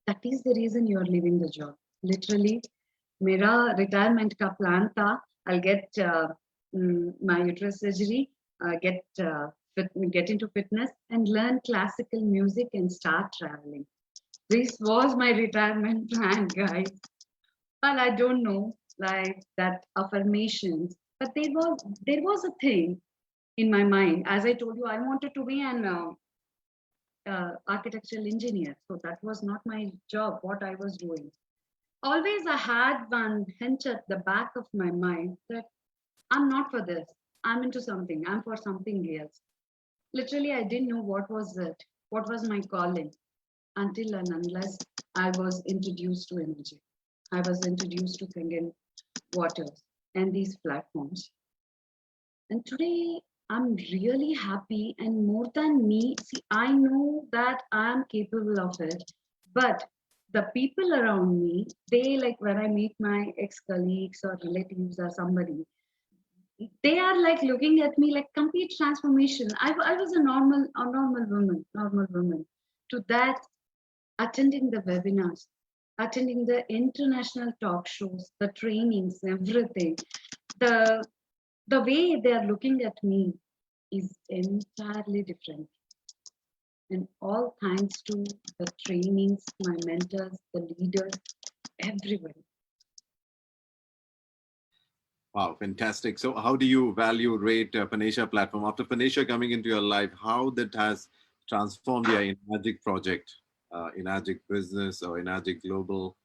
That is the reason you are leaving the job. Literally, mera retirement ka plan tha. I'll get my uterus surgery, get into fitness and learn classical music and start traveling. This was my retirement plan, guys. Well, I don't know, like that affirmations, but there was a thing in my mind. As I told you, I wanted to be an architectural engineer. So that was not my job, what I was doing. Always I had one hint at the back of my mind that I'm not for this. I'm into something. I'm for something else. Literally, I didn't know what was it, what was my calling, until and unless I was introduced to energy. I was introduced to KANGEN waters and these platforms. And today I'm really happy, and more than me, see, I know that I'm capable of it, but the people around me, they, like when I meet my ex-colleagues or relatives or somebody, they are like looking at me like complete transformation. I was a normal woman, to that, attending the webinars, attending the international talk shows, the trainings, everything. The way they are looking at me is entirely different. And all thanks to the trainings, my mentors, the leaders, everybody. Wow, fantastic. So how do you rate Panisha platform? After Panisha coming into your life, how that has transformed your Enagic project, Enagic business or Enagic global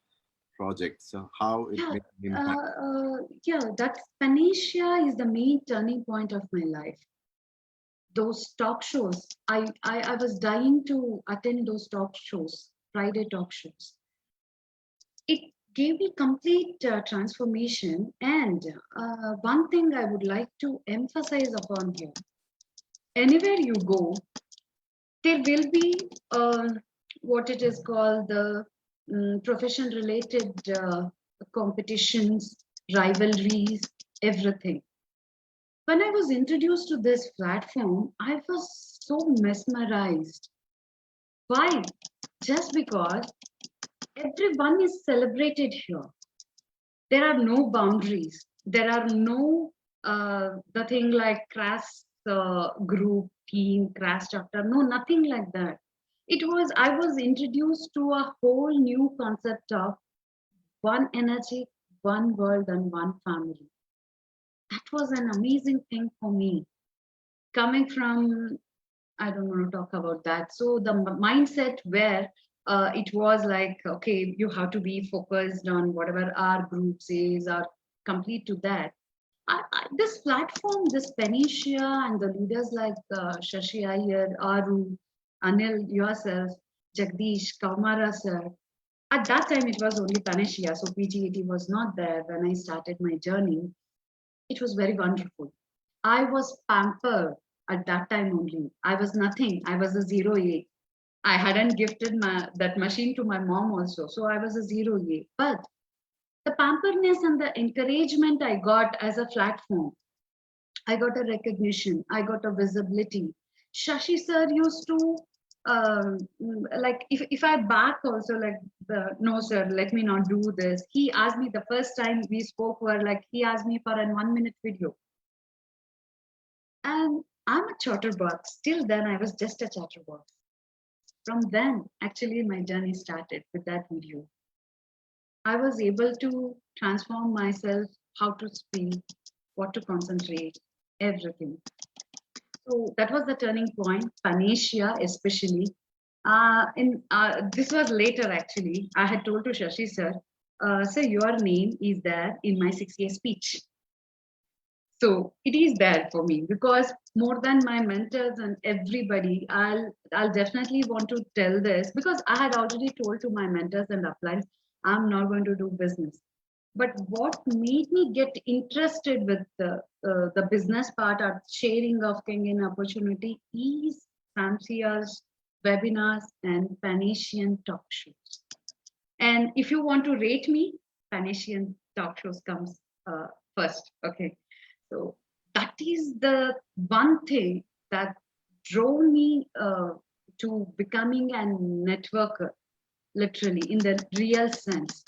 project? So how it made an impact? That Panisha is the main turning point of my life. Those talk shows, I was dying to attend those talk shows, Friday talk shows. It gave me complete transformation. And one thing I would like to emphasize upon here, anywhere you go, there will be what it is called the profession related competitions, rivalries, everything. When I was introduced to this platform, I was so mesmerized. Why? Just because everyone is celebrated here. There are no boundaries. There are no the thing like crass group, team, crass chapter. No, nothing like that. I was introduced to a whole new concept of one energy, one world, and one family. That was an amazing thing for me. Coming from, I don't want to talk about that. So the mindset where it was like, okay, you have to be focused on whatever our group says or complete to that. This platform, this Panisha and the leaders like Shashi Iyer, Aru, Anil, yourself, Jagdish, Kaumara sir. At that time, it was only Panisha, so PGAT was not there when I started my journey. It was very wonderful. I was pampered at that time only. I was nothing. I was a 0A. I hadn't gifted that machine to my mom also. So I was a 0A. But the pamperness and the encouragement I got as a platform, I got a recognition, I got a visibility. Shashi sir used to, like, if I back also, like, no sir, let me not do this. He asked me the first time we spoke, were like, he asked me for a 1-minute video. And I'm a chatterbox. Till then, I was just a chatterbox. From then, actually, my journey started with that video. I was able to transform myself, how to speak, what to concentrate, everything. So that was the turning point. Panesia, especially. This was later, actually. I had told to Shashi sir, sir, your name is there in my 6-year speech. So it is there for me, because more than my mentors and everybody, I'll definitely want to tell this, because I had already told to my mentors and uplines, I'm not going to do business. But what made me get interested with the business part or sharing of KANGEN opportunity is Samsia's webinars and Panasian talk shows. And if you want to rate me, Panasian talk shows comes first. Okay. So that is the one thing that drove me to becoming a networker, literally, in the real sense.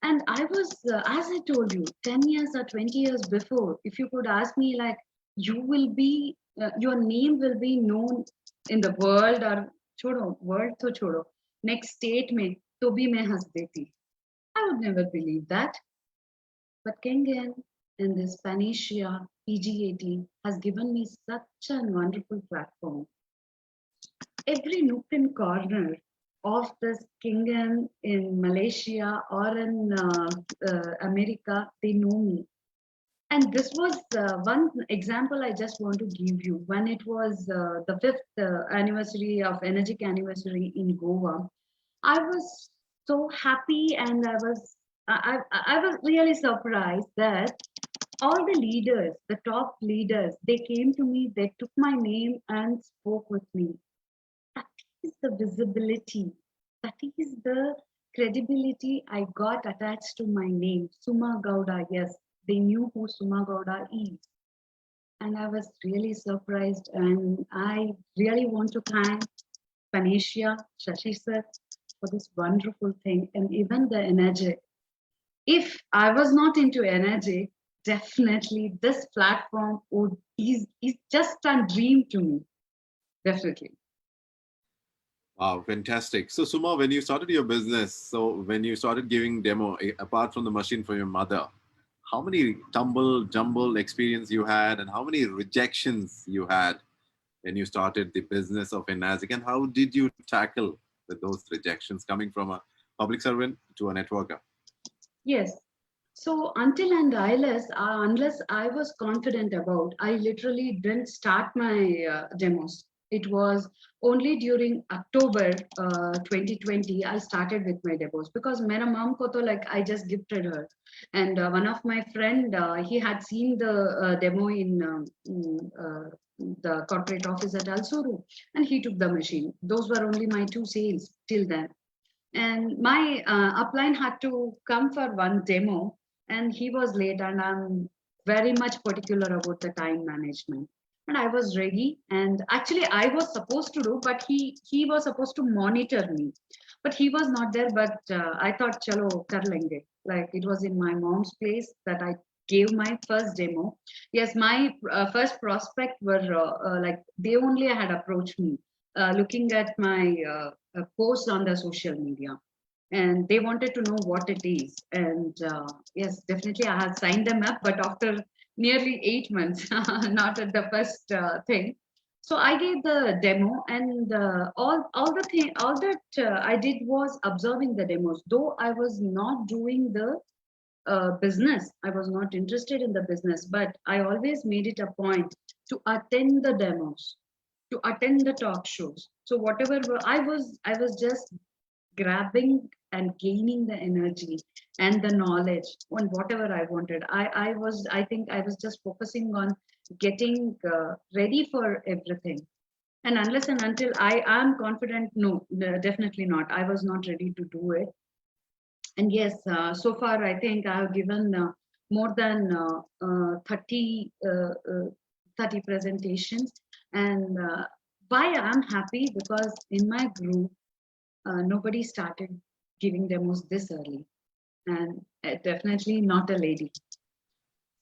And I was, as I told you, 10 years or 20 years before, if you could ask me, like, you will be, your name will be known in the world, or chodo, world to chodo, next state mein, to bhi main has deti. I would never believe that. But KANGEN and this Panesia PG18 has given me such a wonderful platform. Every nook and corner of this KANGEN in Malaysia or in America, they know me. And this was one example I just want to give you. When it was the 5th anniversary of Energic anniversary in Goa, I was so happy, and I was really surprised that all the leaders, the top leaders, they came to me, they took my name and spoke with me. That is the visibility. That is the credibility I got attached to my name, Suma Gowda. Yes, they knew who Suma Gowda is. And I was really surprised. And I really want to thank Panesia, Shashi sir, for this wonderful thing. And even the energy. If I was not into energy, definitely this platform is just a dream to me. Definitely. Wow, fantastic. So Suma, when you started your business, so when you started giving demo, apart from the machine for your mother, how many jumble experience you had, and how many rejections you had when you started the business of Enazic, and how did you tackle those rejections coming from a public servant to a networker? Yes. So until and unless I was confident about, I literally didn't start my demos. It was only during October 2020 I started with my demos, because mera mom ko to, like, I just gifted her, and one of my friend, he had seen the demo in the corporate office at Alsuru, and he took the machine. Those were only my 2 sales till then. And my upline had to come for one demo, and he was late, and I'm very much particular about the time management. And I was ready, and actually I was supposed to do, but he was supposed to monitor me, but he was not there. But I thought, chalo, kar lenge. Like, it was in my mom's place that I gave my first demo. Yes, my first prospect were like, they only had approached me, looking at my posts on the social media, and they wanted to know what it is. And yes, definitely I had signed them up, but after nearly 8 months, not at the first thing. So I gave the demo, and all that I did was observing the demos. Though I was not doing the business, I was not interested in the business, but I always made it a point to attend the demos, to attend the talk shows. So whatever I was just grabbing and gaining the energy and the knowledge on whatever I wanted. I think I was just focusing on getting ready for everything. And unless and until I am confident, no, definitely not. I was not ready to do it. And yes, so far I think I have given more than 30 presentations. And why I'm happy, because in my group, nobody started giving demos this early, and definitely not a lady.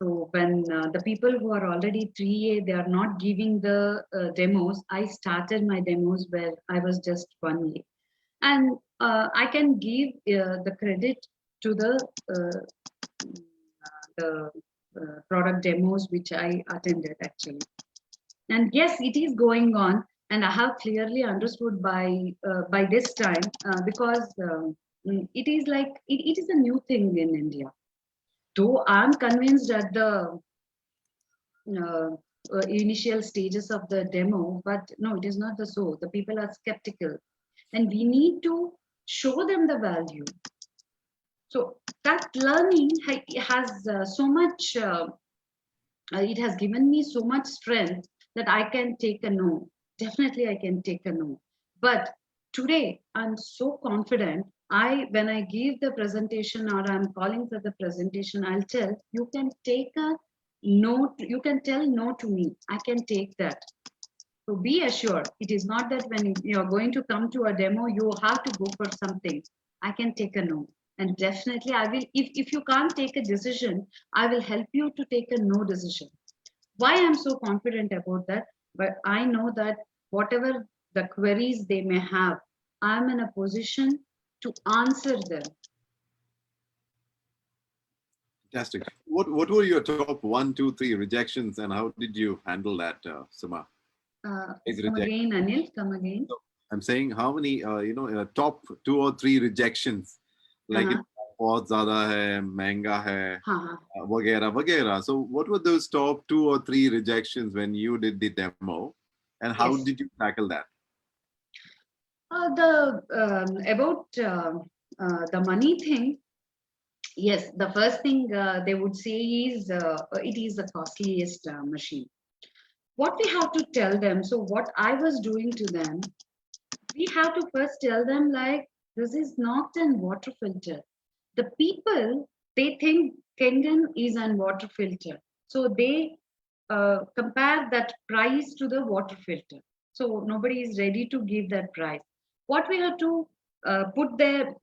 So when the people who are already 3A, they are not giving the demos, I started my demos where I was just 1A. And I can give the credit to the product demos which I attended actually. And yes, it is going on, and I have clearly understood by this time because it is like it is a new thing in India. Though I'm convinced at the initial stages of the demo, but no, it is not the so. The people are skeptical, and we need to show them the value. So that learning has so much. It has given me so much strength that I can take a no. Definitely, I can take a no. But today, I'm so confident. When I give the presentation or I'm calling for the presentation, I'll tell you can take a no. You can tell no to me. I can take that. So be assured, it is not that when you're going to come to a demo, you have to go for something. I can take a no. And definitely I will, if you can't take a decision, I will help you to take a no decision. Why I'm so confident about that? But I know that whatever the queries they may have, I'm in a position to answer them. Fantastic. What were your top 1, 2, 3 rejections, and how did you handle that, Suma? Come again, Anil, come again. I'm saying how many, top 2 or 3 rejections, like बहुत ज़्यादा है, महंगा है, वगैरह वगैरह. So what were those top 2 or 3 rejections when you did the demo, and how did you tackle that? About the money thing, yes, the first thing they would say is it is the costliest machine. What we have to tell them, so what I was doing to them, we have to first tell them like, this is not an water filter. The people, they think KANGEN is an water filter. So they compare that price to the water filter. So nobody is ready to give that price. What we have to put there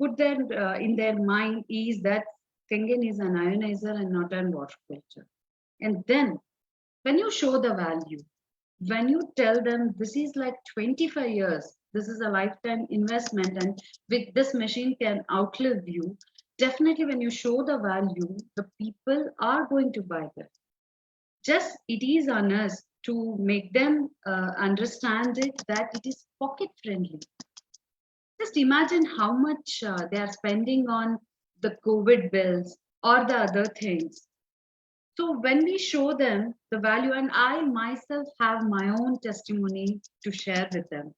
in their mind is that KANGEN is an ionizer and not an water filter. And then when you show the value, when you tell them this is like 25 years, this is a lifetime investment, and with this machine can outlive you, definitely when you show the value, the people are going to buy that. Just it is on us to make them understand it, that it is pocket friendly. Just imagine how much they are spending on the COVID bills or the other things. So when we show them the value, and I myself have my own testimony to share with them,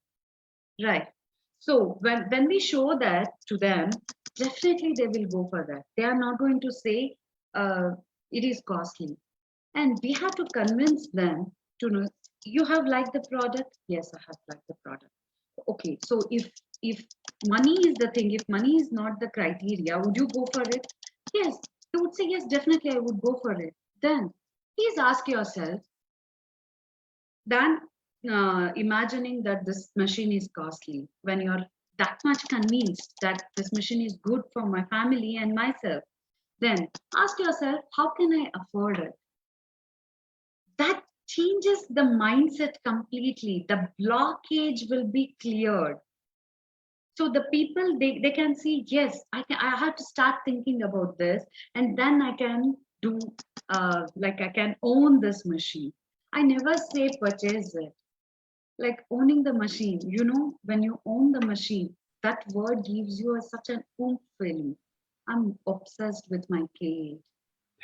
right? So when we show that to them, definitely they will go for that. They are not going to say it is costly. And we have to convince them to know, you have liked the product? Yes, I have liked the product. Okay, so if money is the thing, if money is not the criteria, would you go for it? Yes, you would say, yes, definitely I would go for it. Then please ask yourself, then imagining that this machine is costly, when you're that much convinced that this machine is good for my family and myself, then ask yourself, how can I afford it? That changes the mindset completely. The blockage will be cleared. So the people, they can see, yes, I have to start thinking about this, and then I can do, like I can own this machine. I never say purchase it. Like owning the machine, you know, when you own the machine, that word gives you such an oomph feeling. I'm obsessed with my K8.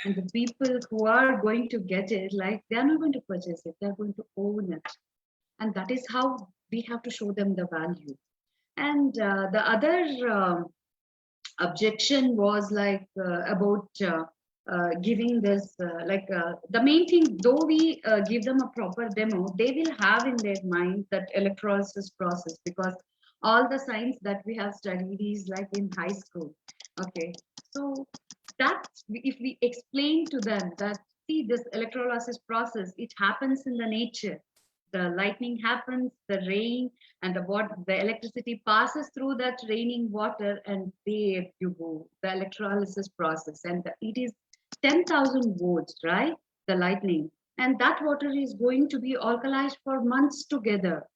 And the people who are going to get it, like they're not going to purchase it, they're going to own it. And that is how we have to show them the value. And the other objection was like about giving this, the main thing, though we give them a proper demo, they will have in their mind that electrolysis process, because all the science that we have studied is like in high school. Okay, so that if we explain to them that, see, this electrolysis process, it happens in the nature. The lightning happens, the rain, and the electricity passes through that raining water, and there you go, the electrolysis process. And it is 10,000 volts, right? The lightning. And that water is going to be alkalized for months together.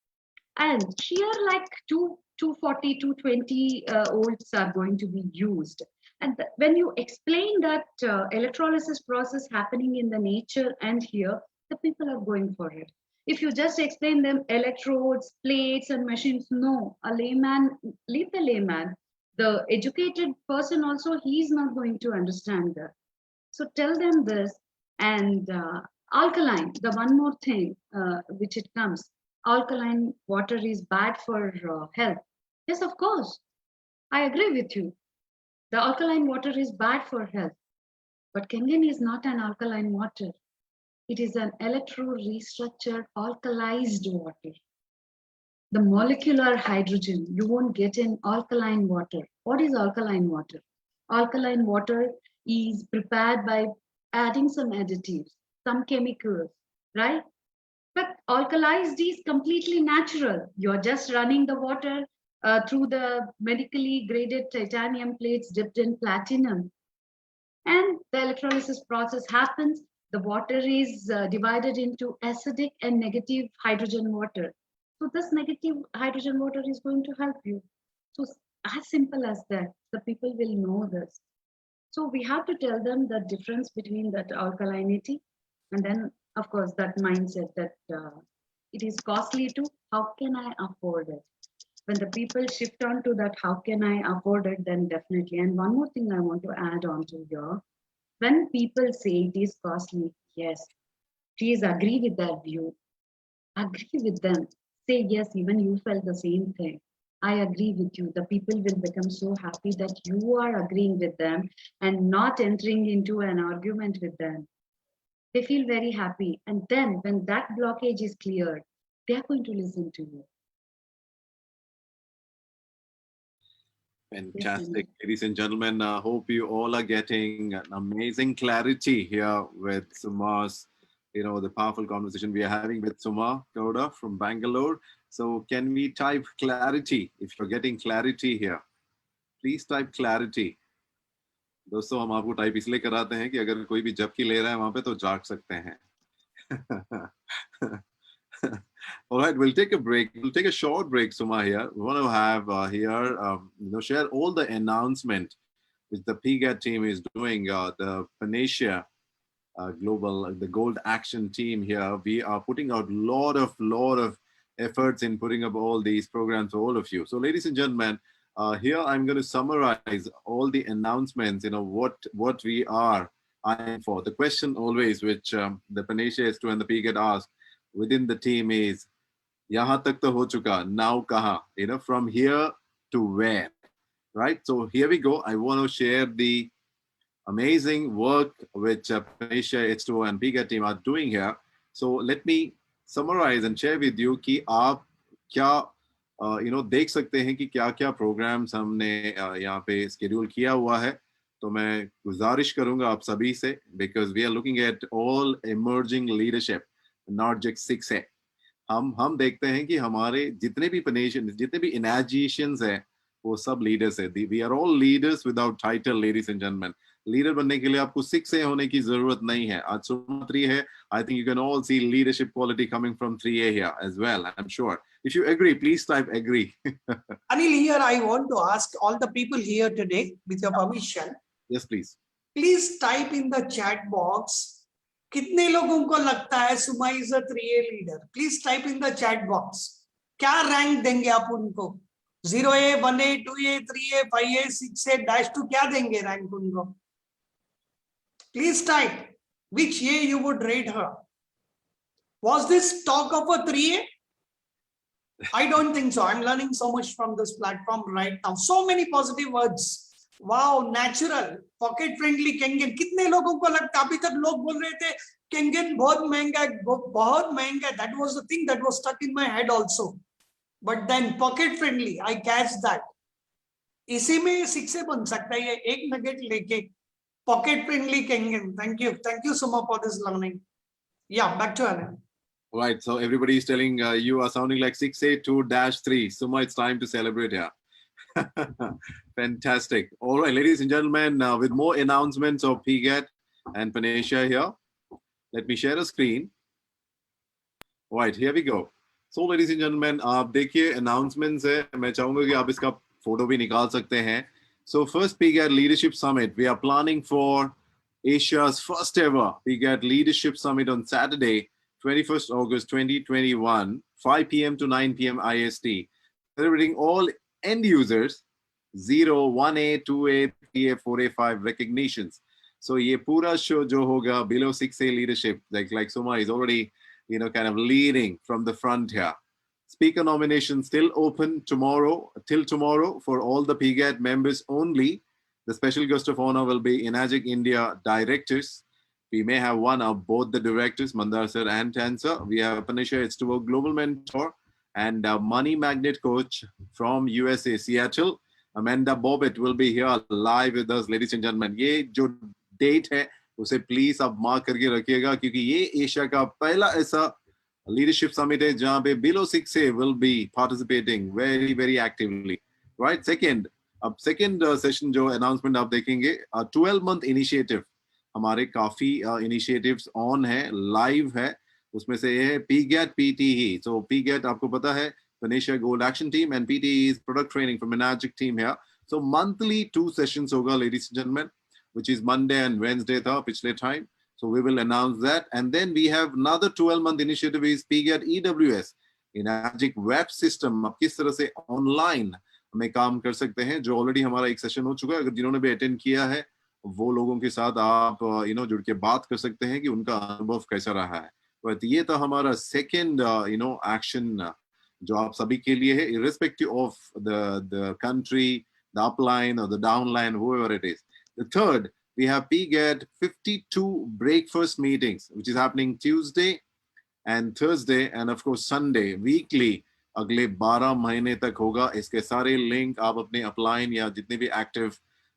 And here, like 240, 220 volts are going to be used. And when you explain that electrolysis process happening in the nature and here, the people are going for it. If you just explain them electrodes, plates, and machines, no, a layman, leave the layman. The educated person also, he is not going to understand that. So tell them this. And alkaline, the one more thing which it comes, alkaline water is bad for health. Yes, of course, I agree with you. The alkaline water is bad for health. But KANGEN is not an alkaline water. It is an electro-restructured alkalized water. The molecular hydrogen you won't get in alkaline water. What is alkaline water? Alkaline water is prepared by adding some additives, some chemicals, right? But alkalized is completely natural. You're just running the water through the medically graded titanium plates dipped in platinum. And the electrolysis process happens. The water is divided into acidic and negative hydrogen water. So this negative hydrogen water is going to help you. So as simple as that, the people will know this. So we have to tell them the difference between that alkalinity and then, of course, that mindset that it is costly too. How can I afford it? When the people shift on to that, how can I afford it, then definitely. And one more thing I want to add on to here. When people say it is costly, yes, please agree with that view. Agree with them. Say, yes, even you felt the same thing. I agree with you. The people will become so happy that you are agreeing with them and not entering into an argument with them. They feel very happy. And then when that blockage is cleared, they are going to listen to you. Fantastic, ladies and gentlemen. I hope you all are getting an amazing clarity here with Suma's, the powerful conversation we are having with Suma Gowda from Bangalore. So can we type clarity if you're getting clarity here? Please type clarity. दोस्तों हम आपको type इसलिए कराते हैं कि अगर कोई भी झपकी ले रहा है वहां पे तो जाग सकते हैं. All right, we'll take a break. We'll take a short break, Suma, here. We want to have here, share all the announcement which the PGAT team is doing, the Panacea Global, the Gold Action team here. We are putting out lot of efforts in putting up all these programs for all of you. So, ladies and gentlemen, here I'm going to summarize all the announcements, what we are eyeing for. The question always which the Panacea S2 and the PGAT ask within the team is, yahan tak to ho chuka, now kaha? From here to where, right? So here we go. I want to share the amazing work which Panacea H2O and PGAT team are doing here. So let me summarize and share with you कि आप क्या देख सकते हैं कि क्या programs हमने यहाँ पे schedule किया हुआ है. तो मैं गुजारिश करूँगा आप सभी से, because we are looking at all emerging leadership, not just 6 है. हम देखते हैं कि हमारे जितने भी Panacea, जितने भी इनर्जिशियंस हैं, वो सब लीडर्स है. We are all leaders without title, ladies and gentlemen. Leader बनने के लिए आपको 6A होने की जरूरत नहीं है. आज Suma 3 है. I think you can all see leadership quality coming from 3A here as well, I'm sure. If you agree, please type agree. Anil, here I want to ask all the people here today, with your permission. Yes, please. Please type in the chat box. कितने लोगों को लगता है Suma is a 3A leader? Please type in the chat box. क्या rank देंगे आप उनको? 0A, 1A, 2A, 3A, 5A, 6A, -2 क्या देंगे rank उनको? Please type which A you would rate her. Was this talk of a 3A? I don't think so. I'm learning so much from this platform right now. So many positive words wow, natural pocket friendly Kangen. कितने लोगों को लगता, अभी तक लोग बोल रहे थे कैंगन बहुत महंगा है, बहुत महंगा है. That was the thing that was stuck in my head also, but then pocket friendly, I catch that. इसी में 6 से बन सकता है ये एक नगेट लेके. पॉकेट फ्रेंडली कैंगन. Thank you Suma for this learning. Yeah back to Alan. Right, so everybody is telling you are sounding like 682-3. Suma, it's time to celebrate here. Fantastic. All right, ladies and gentlemen, with more announcements of PGAT and Panesia here, let me share a screen. All right, here we go. So, ladies and gentlemen, आप देखिए announcements है. मैं चाहूँगा कि आप इसका photo भी निकाल सकते हैं. So, first PGAT Leadership Summit. We are planning for Asia's first ever PGAT Leadership Summit on Saturday, 21st August 2021, 5 p.m. to 9 p.m. IST. Celebrating all end users 0, 1A, 2A, 3A, 4A, 5 recognitions. So ये पूरा show जो होगा below 6A leadership, like Suma is already, kind of leading from the front here. Speaker nominations still open till tomorrow for all the PGAT members only. The special guest of honor will be Enagic India directors. We may have one of both the directors, Mandar sir and Tan sir. We have Panisha H2O global mentor and money magnet coach from USA, Seattle. Amanda Bobbitt will be here live with us, ladies and gentlemen. ये जो date है उसे please आप mark करके रखिएगा क्योंकि ये Asia का पहला ऐसा leadership summit है जहाँ पे below 6A will be participating very, very actively. Right? Second session जो announcement आप देखेंगे 12-month initiative. हमारे काफी initiatives on है, live है. उसमें से ये है PGAT PT ही. So PGAT आपको पता है Panesia Gold Action Team and PT is product training from Enagic team here. So monthly 2 sessions होगा, ladies and gentlemen, which is Monday and Wednesday था पिछले time. So we will announce that. And then we have another 12-month initiative is PGAT EWS, Enagic web system. आप किस तरह से online में काम कर सकते हैं, जो already हमारा एक session हो चुका है. अगर जिन्होंने भी attend किया है, वो लोगों के साथ आप जुड़ के बात कर सकते हैं कि उनका अनुभव कैसा रहा है. तो ये था हमारा second action जो आप सभी के लिए है, irrespective of the country, the upline or the downline, whoever it is. The third, we have PGAT 52 breakfast meetings, which is happening Tuesday and Thursday and of course Sunday, weekly. अगले 12 महीने तक होगा. इसके सारे लिंक आप अपने upline या जितने भी active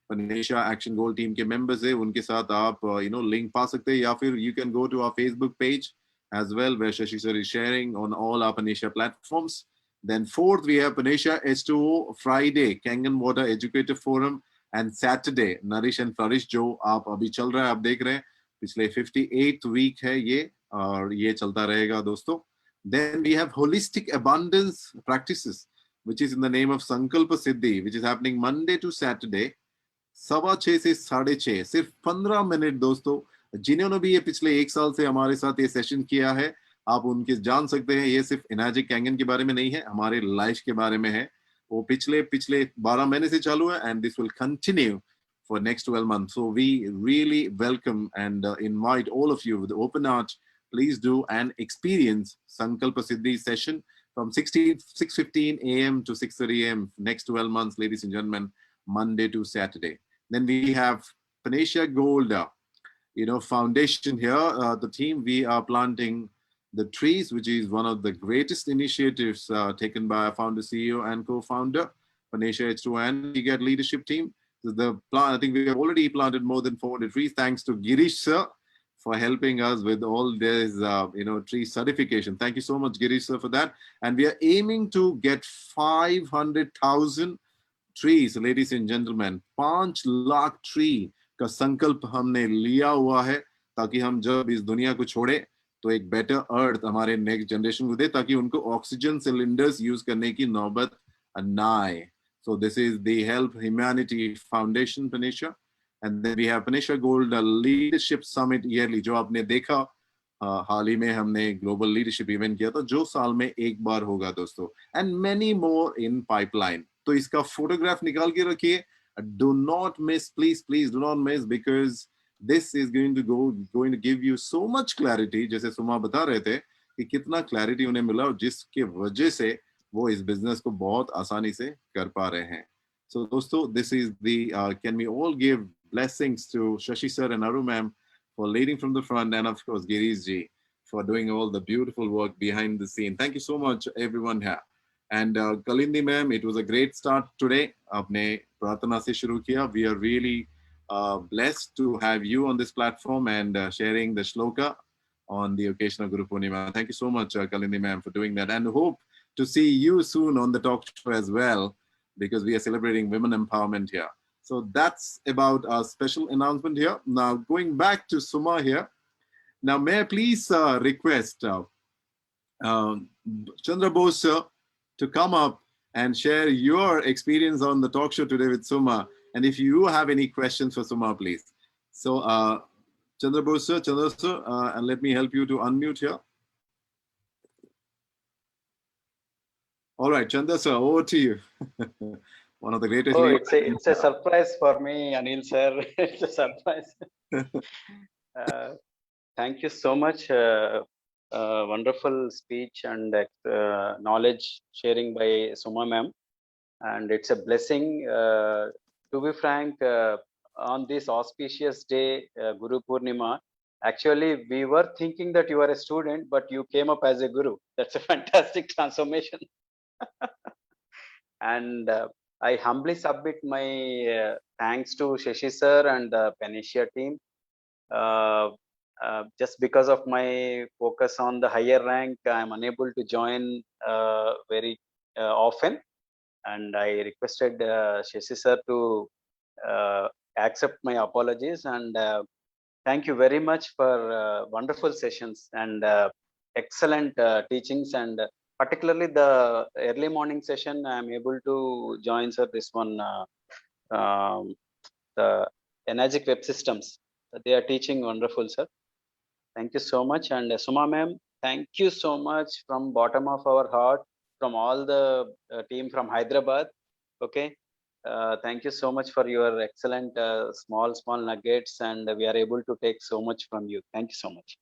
Panesia Action Goal team के members है उनके साथ आप लिंक पा सकते हैं, या फिर you can go to our Facebook page as well, where Shashi sir is sharing on all our Panesia platforms. Then fourth, we have Panesia H2O Friday, Kangen Water Educator Forum, and Saturday, Nourish and Flourish, जो आप अभी चल रहा है, आप देख रहे हैं, पिछले 58th week है ये, और ये चलता रहेगा दोस्तों. Then we have Holistic Abundance Practices, which is in the name of Sankalpa Siddhi, which is happening Monday to Saturday, 6:15 से 6:30, सिर्फ 15 मिनट दोस्तों. जिन्होंने भी ये पिछले 1 साल से हमारे साथ ये सेशन किया है, आप उनके जान सकते हैं. ये सिर्फ एनाजिक कैंगन के बारे में नहीं है, हमारे लाइफ के बारे में है. वो पिछले 12 महीने से चालू है, and this will continue for next 12 months. So we really welcome and invite all of you with open heart. Please do and experience Sankalpa Siddhi session from 6:15 a.m. to 6:30 a.m. next 12 months, ladies and gentlemen, Monday to Saturday. Then we have Panesia Gowda, foundation here. The team, we are planting the trees, which is one of the greatest initiatives taken by our founder, CEO, and co-founder, Panesia H2O and PGAT leadership team. So I think we have already planted more than 400 trees, thanks to Girish sir for helping us with all this, tree certification. Thank you so much, Girish sir, for that. And we are aiming to get 500,000 trees, ladies and gentlemen. 5 lakh tree का संकल्प हमने लिया हुआ है, ताकि हम जब इस दुनिया को छोड़े तो एक बेटर अर्थ हमारे नेक्स्ट जनरेशन को दे, ताकि उनको ऑक्सीजन सिलेंडर्स यूज करने की नौबत ना आए. So this is the Help Humanity Foundation, Panesia. And then we have Panesia Gold Leadership Summit yearly, जो आपने देखा हाल ही में हमने ग्लोबल लीडरशिप इवेंट किया था, जो साल में एक बार होगा दोस्तों. And many more in pipeline. तो इसका फोटोग्राफ निकाल के रखिए. Do not miss, please do not miss, because this is going to give you so much clarity. जैसे सुमा बता रहे थे कि कितना क्लैरिटी उन्हें मिला, जिसके वजह से वो इस बिजनेस को बहुत आसानी से कर पा रहे हैं. So dosto, this is the, can we all give blessings to Shashi sir and Aru ma'am for leading from the front, and of course Girish ji for doing all the beautiful work behind the scene. Thank you so much everyone here. And Kalindi ma'am, it was a great start today. Apne pratana se shuru kiya. We are really blessed to have you on this platform and sharing the shloka on the occasion of Guru Purnima. Thank you so much, Kalindi ma'am, for doing that, and hope to see you soon on the talk show as well, because we are celebrating women empowerment here. So that's about our special announcement here. Now going back to Suma here. Now may I please request Chandra Bose sir to come up and share your experience on the talk show today with Suma. And if you have any questions for Suma, please. So Chandra Bose sir, and let me help you to unmute here. All right, Chandra sir, over to you. One of the greatest. Oh, it's a surprise for me, Anil sir. It's a surprise. Thank you so much. Wonderful speech and knowledge sharing by Suma ma'am. And it's a blessing. To be frank, on this auspicious day, Guru Purnima, actually, we were thinking that you are a student, but you came up as a guru. That's a fantastic transformation. And I humbly submit my thanks to Shashi sir and the Panacea team. Just because of my focus on the higher rank, I'm unable to join very often. And I requested Shashi sir to accept my apologies. And thank you very much for wonderful sessions and excellent teachings. And particularly the early morning session, I'm able to join, sir, this one, the Energetic Web Systems. They are teaching wonderful, sir. Thank you so much. And Suma ma'am, thank you so much from bottom of our heart, from all the team from Hyderabad. Okay. Thank you so much for your excellent small nuggets, and we are able to take so much from you. Thank you so much.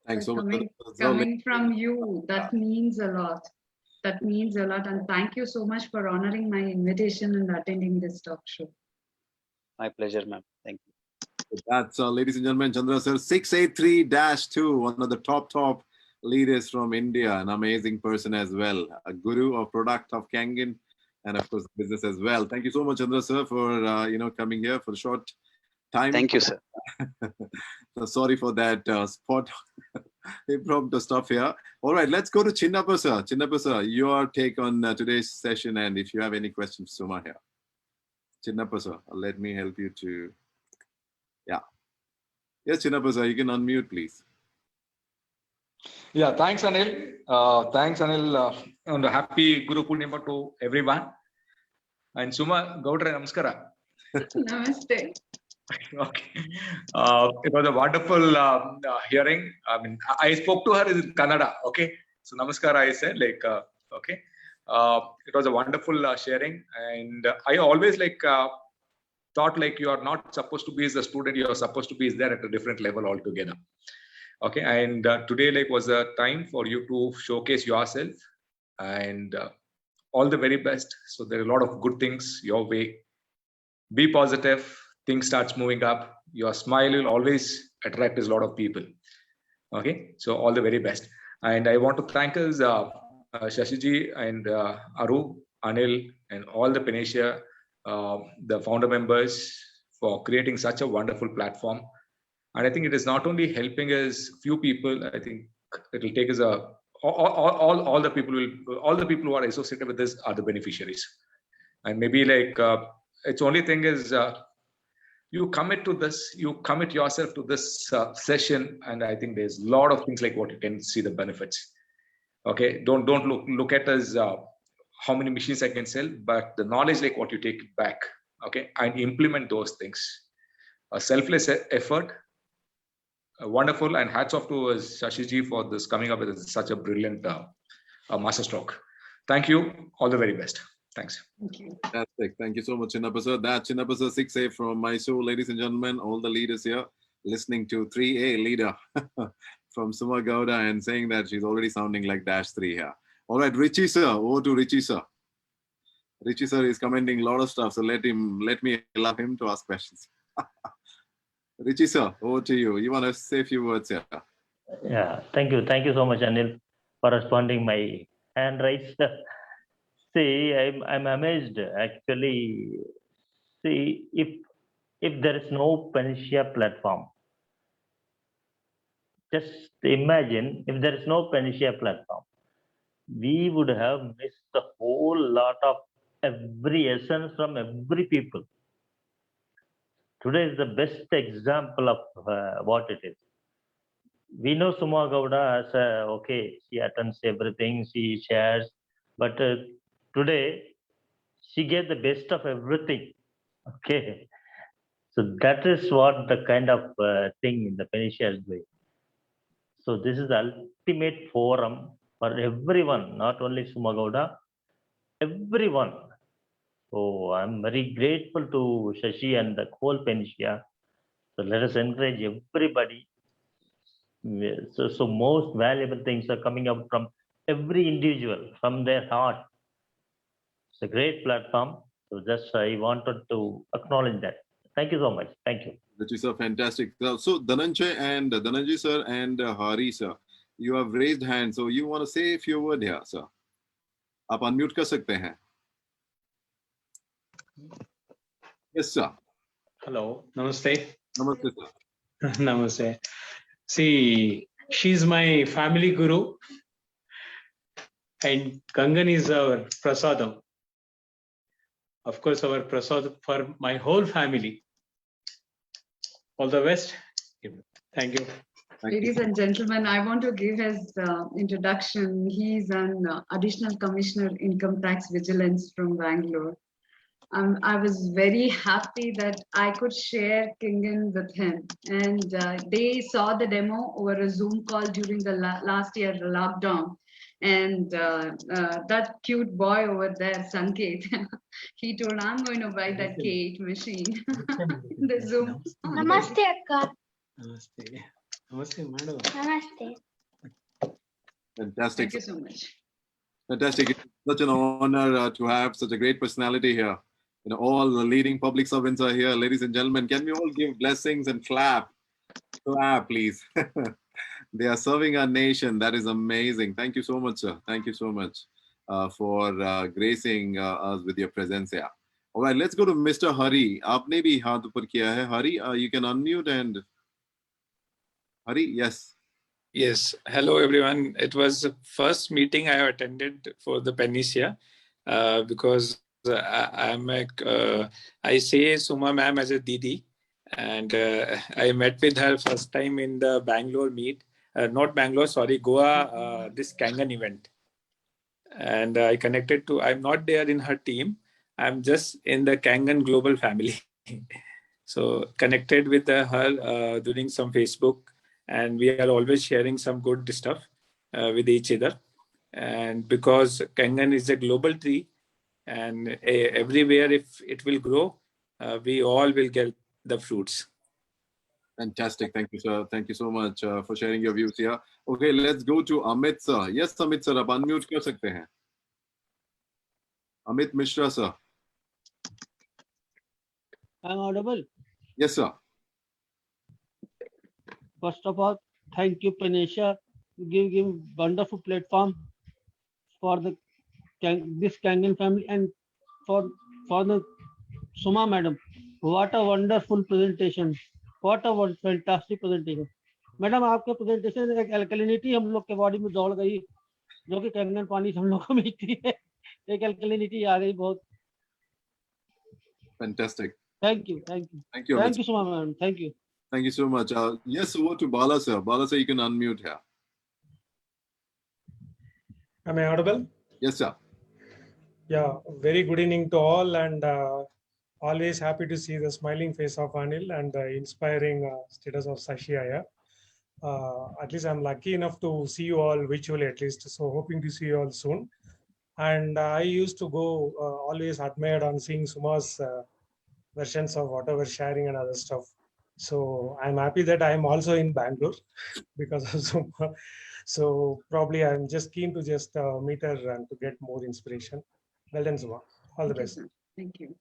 Thanks so much. Coming from you, that means a lot. That means a lot. And thank you so much for honoring my invitation and attending this talk show. My pleasure, ma'am. Thank you. That's, ladies and gentlemen, Chandra sir, 683-2, one of the top leaders from India, an amazing person as well, a guru of product of KANGEN, and of course business as well. Thank you so much, Chandra sir, for coming here for a short time. Thank you, sir. So sorry for that spot impromptu stuff here. All right, let's go to Chinnappa sir. Chinnappa sir, your take on today's session, and if you have any questions, Suma here. Chinnappa sir, let me help you to. Yeah. Yes, Chinnappa sir, you can unmute, please. Yeah, thanks, Anil. Thanks, Anil. And happy Guru Purnima to everyone. And Suma, Gowda, namaskara. Namaste. Okay. It was a wonderful hearing. I mean, I spoke to her in Kannada. Okay. So, namaskara, I said, okay. It was a wonderful sharing. And I always thought you are not supposed to be as a student, you are supposed to be there at a different level altogether. Okay, and today was a time for you to showcase yourself, and all the very best. So there are a lot of good things your way. Be positive, things starts moving up. Your smile will always attract a lot of people. Okay, so all the very best. And I want to thank us, Shashiji and Aru, Anil, and all the Panacea, the founder members, for creating such a wonderful platform. And I think it is not only helping us few people. I think it will take us all the people who are associated with this are the beneficiaries. And maybe it's only thing is you commit to this, you commit yourself to this session, and I think there's a lot of things what you can see the benefits. Okay, don't look at as how many machines I can sell, but the knowledge what you take back. Okay, and implement those things. A selfless effort. Wonderful, and hats off to Shashiji for this coming up with such a brilliant masterstroke. Thank you. All the very best. Thanks. Thank you. Fantastic. Thank you so much, Chinnappa sir. That's Chinnappa sir 6A from Mysore, ladies and gentlemen. All the leaders here listening to 3A leader from Suma Gowda and saying that she's already sounding like -3 here. All right, Richie sir. Over to Richie sir. Richie sir is commenting a lot of stuff, so let me allow him to ask questions. Richie sir, over to you. You want to say a few words here? Yeah, thank you so much, Anil, for responding my hand raised. See, I'm amazed actually. See, if there is no Panacea platform, just imagine if there is no Panacea platform, we would have missed a whole lot of every essence from every people. Today is the best example of what it is. We know Suma Gowda as okay, she attends everything, she shares, but today she gave the best of everything. Okay, so that is what the kind of thing the Phoenicia is doing. So this is the ultimate forum for everyone, not only Suma Gowda, everyone. So I'm very grateful to Shashi and the whole Phoenicia. So let us encourage everybody. So most valuable things are coming up from every individual, from their heart. It's a great platform. So just I wanted to acknowledge that. Thank you so much. Thank you. Richie sir, fantastic. So Dhananjay sir and Hari sir, you have raised hands. So you want to say a few words here, sir? आप unmute कर सकते हैं. Yes, sir. Hello. Namaste. Namaste, sir. Namaste. See, she's my family guru, and Kangen is our prasadam. Of course, our prasad for my whole family. All the best. Thank you. Ladies and gentlemen, I want to give his introduction. He's an additional commissioner income tax vigilance from Bangalore. I was very happy that I could share KANGEN with him, and they saw the demo over a Zoom call during the last year lockdown. And that cute boy over there, Sanket, he told, I'm going to buy that K8 machine. The Zoom. Namaste, Akka. Namaste. Namaste, madam. Namaste. Fantastic. Thank you so much. Fantastic. It's such an honor to have such a great personality here. You know, all the leading public servants are here. Ladies and gentlemen, can we all give blessings and clap? Clap, please. They are serving our nation. That is amazing. Thank you so much, sir. Thank you so much for gracing us with your presence here. All right, let's go to Mr. Hari. Aapne bhi haath upar kiya hai. Hari, you can unmute and... Hari, yes. Yes. Hello, everyone. It was the first meeting I have attended for the Phoenicia because I say Suma ma'am as a Didi, and I met with her first time in the Bangalore meet. Not Bangalore, sorry, Goa, this KANGEN event. And I connected to, I'm not there in her team. I'm just in the KANGEN global family. So connected with her during some Facebook, and we are always sharing some good stuff with each other. And because KANGEN is a global tree, and everywhere if it will grow, we all will get the fruits. Fantastic. Thank you, sir. Thank you so much for sharing your views here. Okay, let's go to Amit, sir. Yes, Amit, sir. आप unmute कर सकते हैं. Amit Mishra, sir. I'm audible. Yes, sir. First of all, thank you, Panesha, give wonderful platform for the this KANGEN family and for the Suma madam. What a wonderful presentation! What a fantastic presentation! Madam आपके presentation एक alkalinity हम लोग के body में दौड़ गई जो कि KANGEN पानी से हम लोग को मिलती है एक एल्कलिनिटी आ गई बहुत. Fantastic. Thank you, thank you, thank you, thank you, Suma madam. Thank you. Thank you so much. Yes, over to Bala, sir. Bala, sir, you can unmute here. Am I audible? Yes, sir. Yeah, very good evening to all, and always happy to see the smiling face of Anil and the inspiring status of Sashi Iyer. At least I'm lucky enough to see you all virtually at least, so hoping to see you all soon. And I used to go always admired on seeing Suma's versions of whatever sharing and other stuff. So I'm happy that I'm also in Bangalore because of Suma. So probably I'm just keen to just meet her and to get more inspiration. Well done, Suma. All the Thank you, best. sir. Thank you.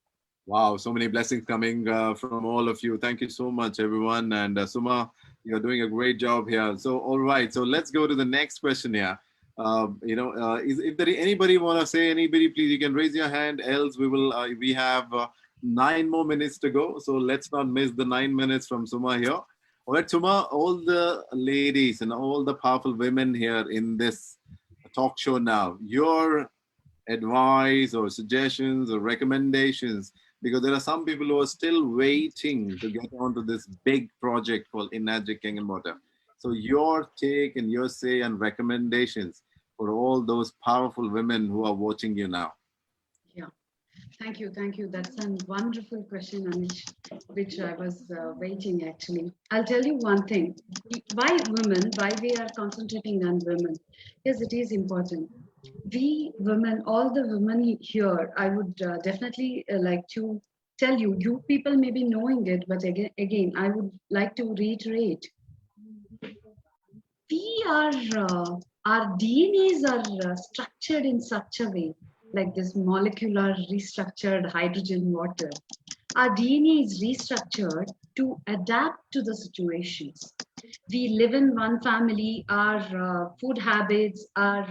Wow, so many blessings coming from all of you. Thank you so much, everyone. And Suma, you're doing a great job here. So, all right, so let's go to the next question here. If there anybody want to say anybody, please you can raise your hand. Else, we have 9 more minutes to go. So let's not miss the 9 minutes from Suma here. All right, Suma, all the ladies and all the powerful women here in this talk show now, your advice or suggestions or recommendations, because there are some people who are still waiting to get onto this big project called Enagic Kangen Water. So your take and your say and recommendations for all those powerful women who are watching you now. Yeah, thank you. That's a wonderful question, Anish, which I was waiting actually. I'll tell you one thing. Why women? Why we are concentrating on women? Yes, it is important. We women, all the women here, I would definitely like to tell you, you people may be knowing it, but again, I would like to reiterate. We are, our DNAs are structured in such a way, like this molecular restructured hydrogen water. Our DNA is restructured to adapt to the situations. We live in one family, our food habits, our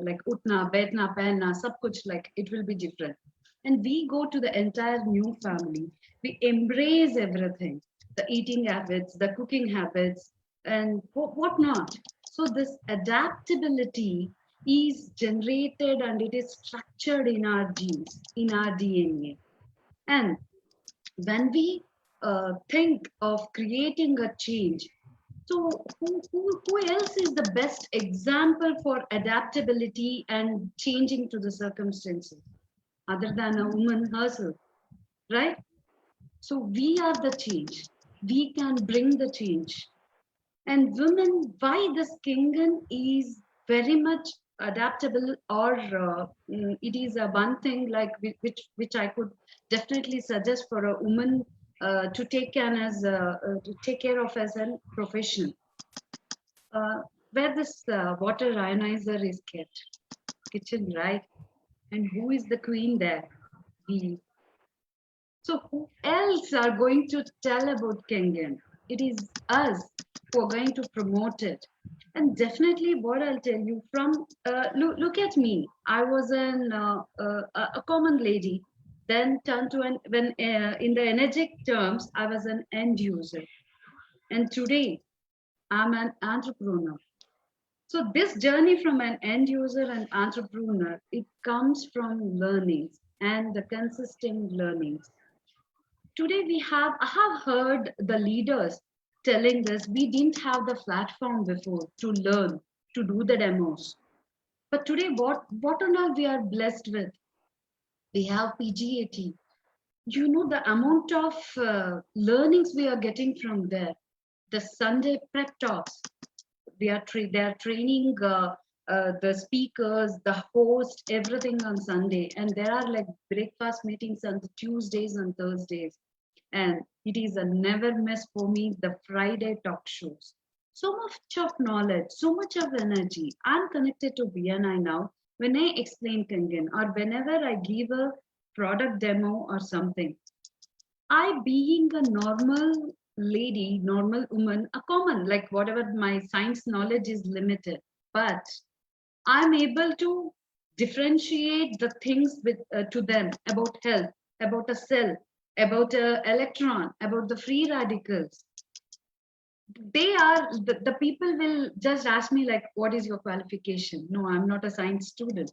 like utna, betna, penna, sab kuch, like it will be different. And we go to the entire new family. We embrace everything, the eating habits, the cooking habits, and what not. So this adaptability is generated and it is structured in our genes, in our DNA. And when we think of creating a change, so who else is the best example for adaptability and changing to the circumstances other than a woman herself, right? So we are the change. We can bring the change. And women, why this Kangen is very much adaptable, or it is a one thing like which I could definitely suggest for a woman to take care of as a profession. Where this water ionizer is kept, kitchen, right? And who is the queen there? We. So who else are going to tell about Kangen? It is us who are going to promote it. And definitely what I'll tell you from, look at me. I was a common lady, then turned to in the energetic terms, I was an end user. And today I'm an entrepreneur. So this journey from an end user and entrepreneur, it comes from learnings and the consistent learnings. Today I have heard the leaders telling us we didn't have the platform before to learn, to do the demos. But today, what on earth we are blessed with? We have PGAT. You know the amount of learnings we are getting from there. The Sunday prep talks. They are training the speakers, the host, everything on Sunday. And there are like breakfast meetings on the Tuesdays and Thursdays. And it is a never miss for me, the Friday talk shows. So much of knowledge, so much of energy. I'm connected to BNI now. When I explain Kangen or whenever I give a product demo or something, I being a normal lady, normal woman, a common, like whatever my science knowledge is limited, but I'm able to differentiate the things with to them about health, about a cell, about an electron, about the free radicals. They are, the people will just ask me like, what is your qualification? No, I'm not a science student.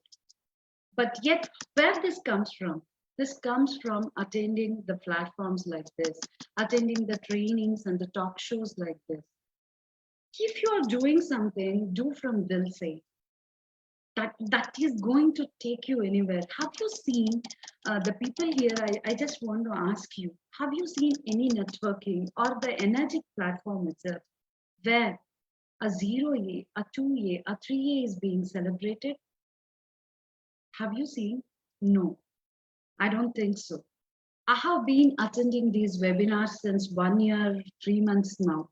But yet where this comes from? This comes from attending the platforms like this, attending the trainings and the talk shows like this. If you are doing something, do from Dil Se. That is going to take you anywhere. Have you seen the people here? I just want to ask you, have you seen any networking or the energetic platform itself where a 0A, a 2A, a 3A is being celebrated? Have you seen? No, I don't think so. I have been attending these webinars since 1 year, 3 months now.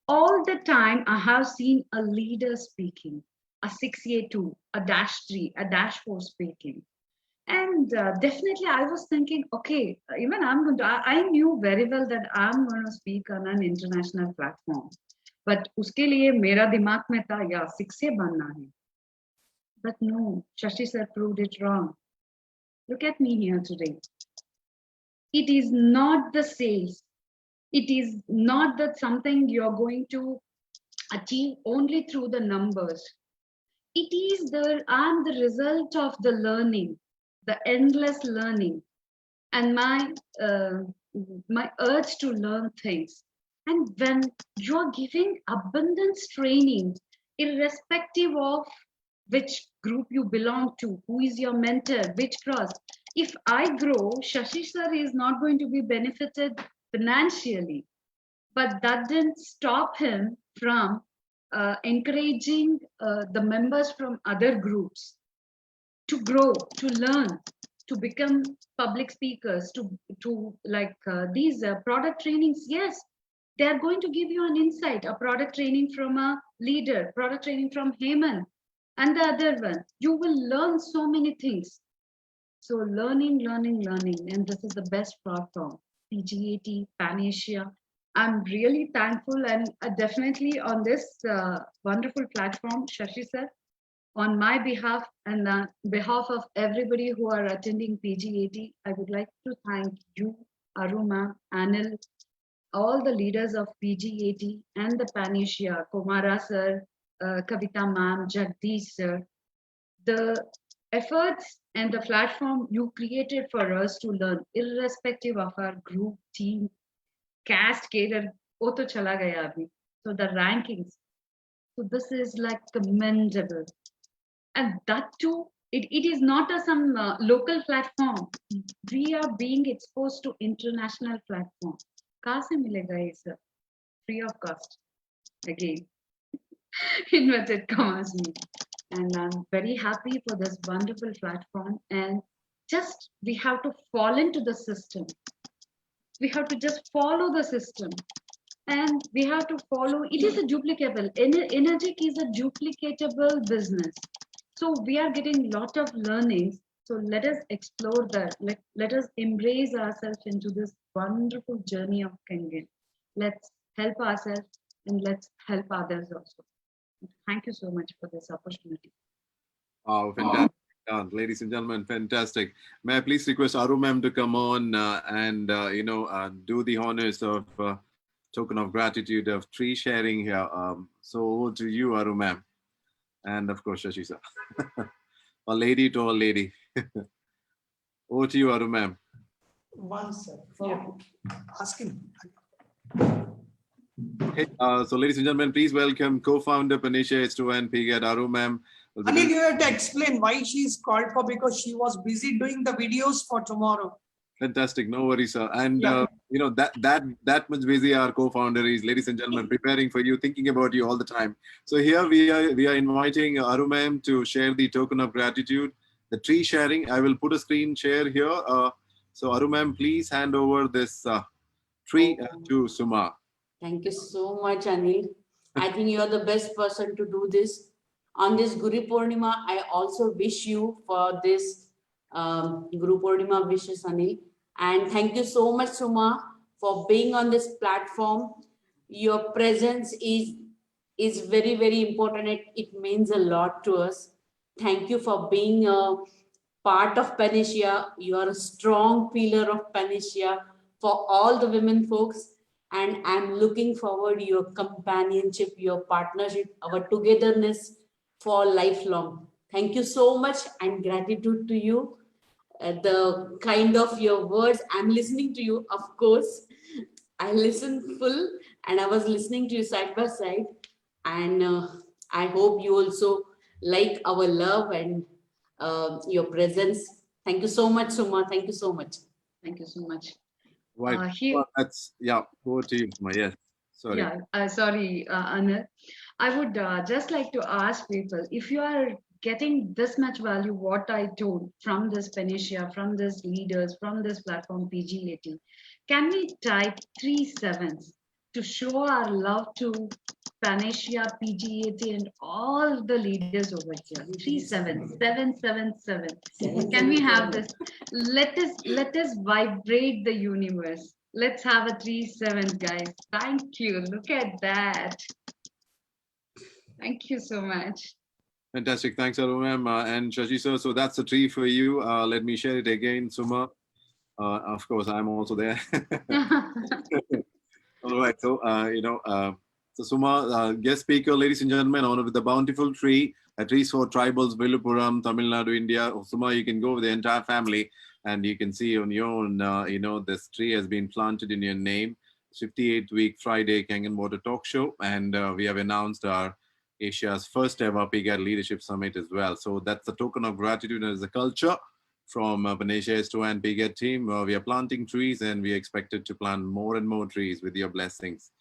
All the time I have seen a leader speaking, a 6A2, a -3, a -4 speaking. And definitely I was thinking, okay, even I'm going to, I knew very well that I'm going to speak on an international platform. But uske liye mera dimag mein tha, yeah, 6A banna hai. But no, Shashi sir proved it wrong. Look at me here today. It is not the sales. It is not that something you're going to achieve only through the numbers. It is I'm the result of the learning, the endless learning, and my urge to learn things. And when you're giving abundance training, irrespective of which group you belong to, who is your mentor, which cross. If I grow, Shashi sir is not going to be benefited financially, but that didn't stop him from encouraging the members from other groups to grow, to learn, to become public speakers, to like these product trainings. Yes, they are going to give you an insight, a product training from a leader, product training from Heyman, and the other one. You will learn so many things. So learning, and this is the best platform. PGAT, Pan Asia. I'm really thankful, and definitely on this wonderful platform, Shashi sir, on my behalf and on behalf of everybody who are attending PGAT, I would like to thank you, Aruma, Anil, all the leaders of PGAT and the Pan Asia, Kumara sir, Kavita ma'am, Jagdish sir, the efforts and the platform you created for us to learn, irrespective of our group, team, caste, cadre, wo to chala gaya abhi. So the rankings. So this is like commendable. And that too, it is not a some local platform. We are being exposed to international platform. Kahan se milega ye sir? Free of cost. Again, inverted commas me. And I'm very happy for this wonderful platform. And just we have to fall into the system. We have to just follow the system. And we have to follow, it is a duplicable. Energetic is a duplicatable business. So we are getting a lot of learnings. So let us explore that. Let us embrace ourselves into this wonderful journey of KANGEN. Let's help ourselves and let's help others also. Thank you so much for this opportunity. Wow, fantastic. Ladies and gentlemen, fantastic. May I please request Aru ma'am to come on and do the honors of token of gratitude of tree sharing here. So over to you, Aru ma'am. And of course, Shashi sir. A lady to a lady. Over to you, Aru ma'am. One sec. Yeah. Ask him. Okay, so ladies and gentlemen, please welcome co-founder Panisha H2 and PGAT Aru ma'am. Anil, you have to explain why she is called for, because she was busy doing the videos for tomorrow. Fantastic, no worries, sir. And Yeah. that much busy our co-founder is, ladies and gentlemen, preparing for you, thinking about you all the time. So here we are inviting Aru ma'am to share the token of gratitude, the tree sharing. I will put a screen share here. So Aru ma'am, please hand over this tree to Suma. Thank you so much, Anil. I think you are the best person to do this. On this Guru Purnima, I also wish you for this Guru Purnima wishes, Anil. And thank you so much, Suma, for being on this platform. Your presence is very, very important. It means a lot to us. Thank you for being a part of Pan Asia. You are a strong pillar of Pan Asia for all the women folks. And I'm looking forward to your companionship, your partnership, our togetherness for lifelong. Thank you so much and gratitude to you. The kind of your words, I'm listening to you, of course. I listened full and I was listening to you side by side. And I hope you also like our love and your presence. Thank you so much, Suma. Thank you so much. Thank you so much. Right. Well, that's, yeah, over to you, Suma. Yes. Sorry. Yeah, sorry, Anil. I would just like to ask people, if you are getting this much value, what I told from this Pan Asia, from this leaders, from this platform PGAT, can we type 3 sevens to show our love to Panesia, PGAT, and all the leaders over here. 37777. Can we have this? Let us vibrate the universe. Let's have a 3-7, guys. Thank you. Look at that. Thank you so much. Fantastic. Thanks, Aru ma'am. And Shashi sir, so that's a tree for you. Let me share it again, Suma. Of course, I'm also there. All right. So, so Suma, guest speaker, ladies and gentlemen, honored with the bountiful tree, a trees for tribals, Villupuram, Tamil Nadu, India. Suma, you can go with the entire family and you can see on your own, this tree has been planted in your name. 58th week Friday Kangen Water Talk Show. And we have announced our Asia's first ever PGAT Leadership Summit as well. So that's a token of gratitude as a culture from Panesia S2 and PGAT team. We are planting trees and we are expected to plant more and more trees with your blessings.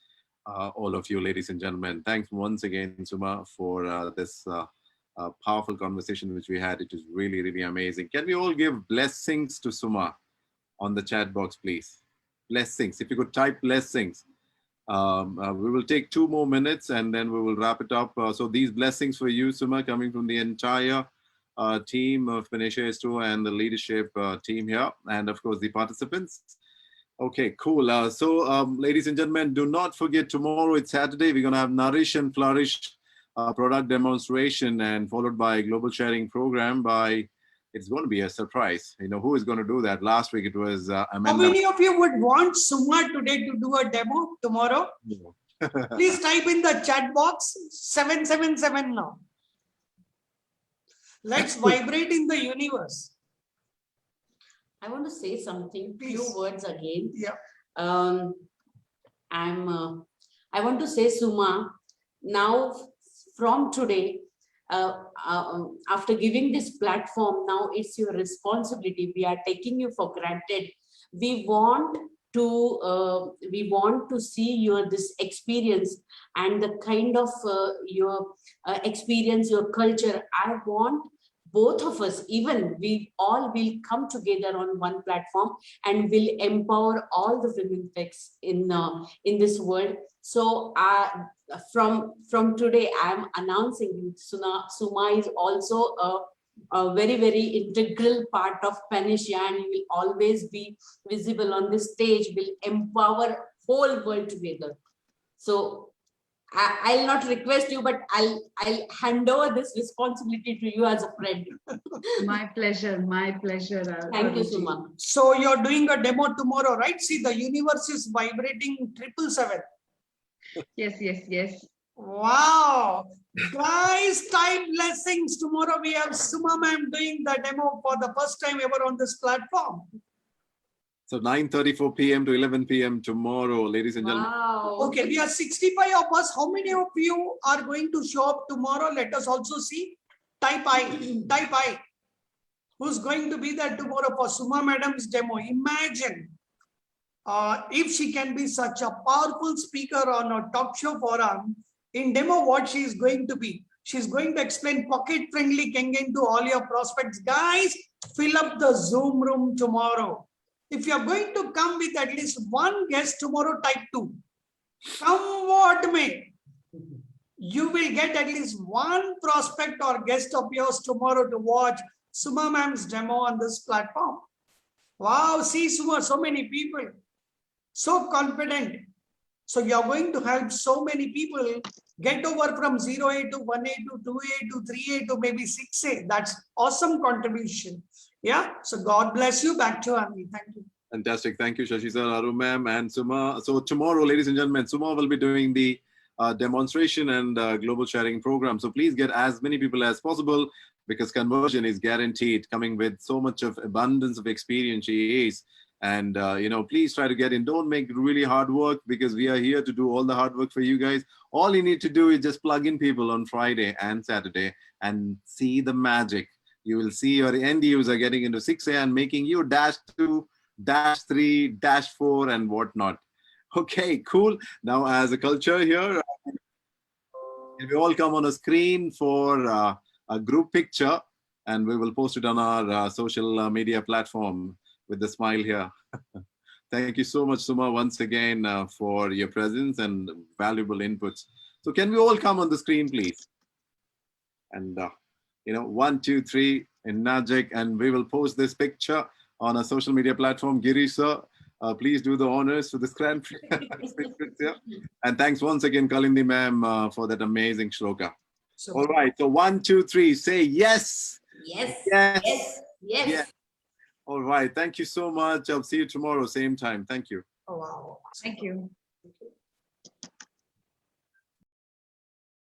All of you, ladies and gentlemen. Thanks once again, Suma, for this powerful conversation which we had. It was really, really amazing. Can we all give blessings to Suma on the chat box, please? Blessings. If you could type blessings. We will take 2 more minutes and then we will wrap it up. So these blessings for you, Suma, coming from the entire team of Panesia S2 and the leadership team here, and of course the participants. Okay, cool. Ladies and gentlemen, do not forget tomorrow, it's Saturday, we're going to have Nourish and Flourish product demonstration and followed by a global sharing program by, it's going to be a surprise. Who is going to do that? Last week it was Amanda. How many of you would want Suma today to do a demo tomorrow? Please type in the chat box 777 now. Let's vibrate in the universe. I want to say something, Please. few words again. Yeah. I want to say, Suma, now from today, after giving this platform, now it's your responsibility. We are taking you for granted. We want to see this experience and the kind of your experience, your culture. I want both of us, even we all will come together on one platform and will empower all the women techs in this world. So from today, I am announcing Suma is also a very, very integral part of Panesia, and you will always be visible on this stage, will empower whole world together. So I'll not request you, but I'll hand over this responsibility to you as a friend. My pleasure, my pleasure. Thank you, Suma. So you're doing a demo tomorrow, right? See, the universe is vibrating 777. Yes. Wow. Guys, type blessings. Tomorrow we have Suma ma'am doing the demo for the first time ever on this platform. So 9:34 p.m. to 11 p.m. tomorrow, ladies and gentlemen. Wow. Okay, we are 65 of us. How many of you are going to show up tomorrow? Let us also see. Type I. Type I. Who's going to be there tomorrow for Suma madam's demo? Imagine if she can be such a powerful speaker on a talk show forum. In demo, what she is going to be? She's going to explain pocket-friendly Kangen to all your prospects. Guys, fill up the Zoom room tomorrow. If you're going to come with at least one guest tomorrow, type 2. Come what may. You will get at least one prospect or guest of yours tomorrow to watch Suma ma'am's demo on this platform. Wow, see Suma, so many people. So confident. So you're going to help so many people get over from 0A to 1A to 2A to 3A to maybe 6A. That's awesome contribution. Yeah. So God bless you. Back to Ami. Thank you. Fantastic. Thank you, Shashi sir, Aru ma'am, and Suma. So tomorrow, ladies and gentlemen, Suma will be doing the demonstration and global sharing program. So please get as many people as possible because conversion is guaranteed, coming with so much of abundance of experience she is. And, please try to get in. Don't make really hard work because we are here to do all the hard work for you guys. All you need to do is just plug in people on Friday and Saturday and see the magic. You will see your end user getting into 6A and making you -2, -3, -4 and whatnot. Okay, cool. Now as a culture here, we all come on a screen for a group picture and we will post it on our social media platform with the smile here. Thank you so much, Suma, once again for your presence and valuable inputs. So can we all come on the screen, please? And, 1, 2, 3 in magic. And we will post this picture on a social media platform. Giri, sir, please do the honors for this grand picture. And thanks once again, Kalindi ma'am, for that amazing shloka. All right. So 1, 2, 3, say yes. Yes. Yes. Yes. Yes. Yes. All right. Thank you so much. I'll see you tomorrow, same time. Thank you. Oh, wow. Thank you.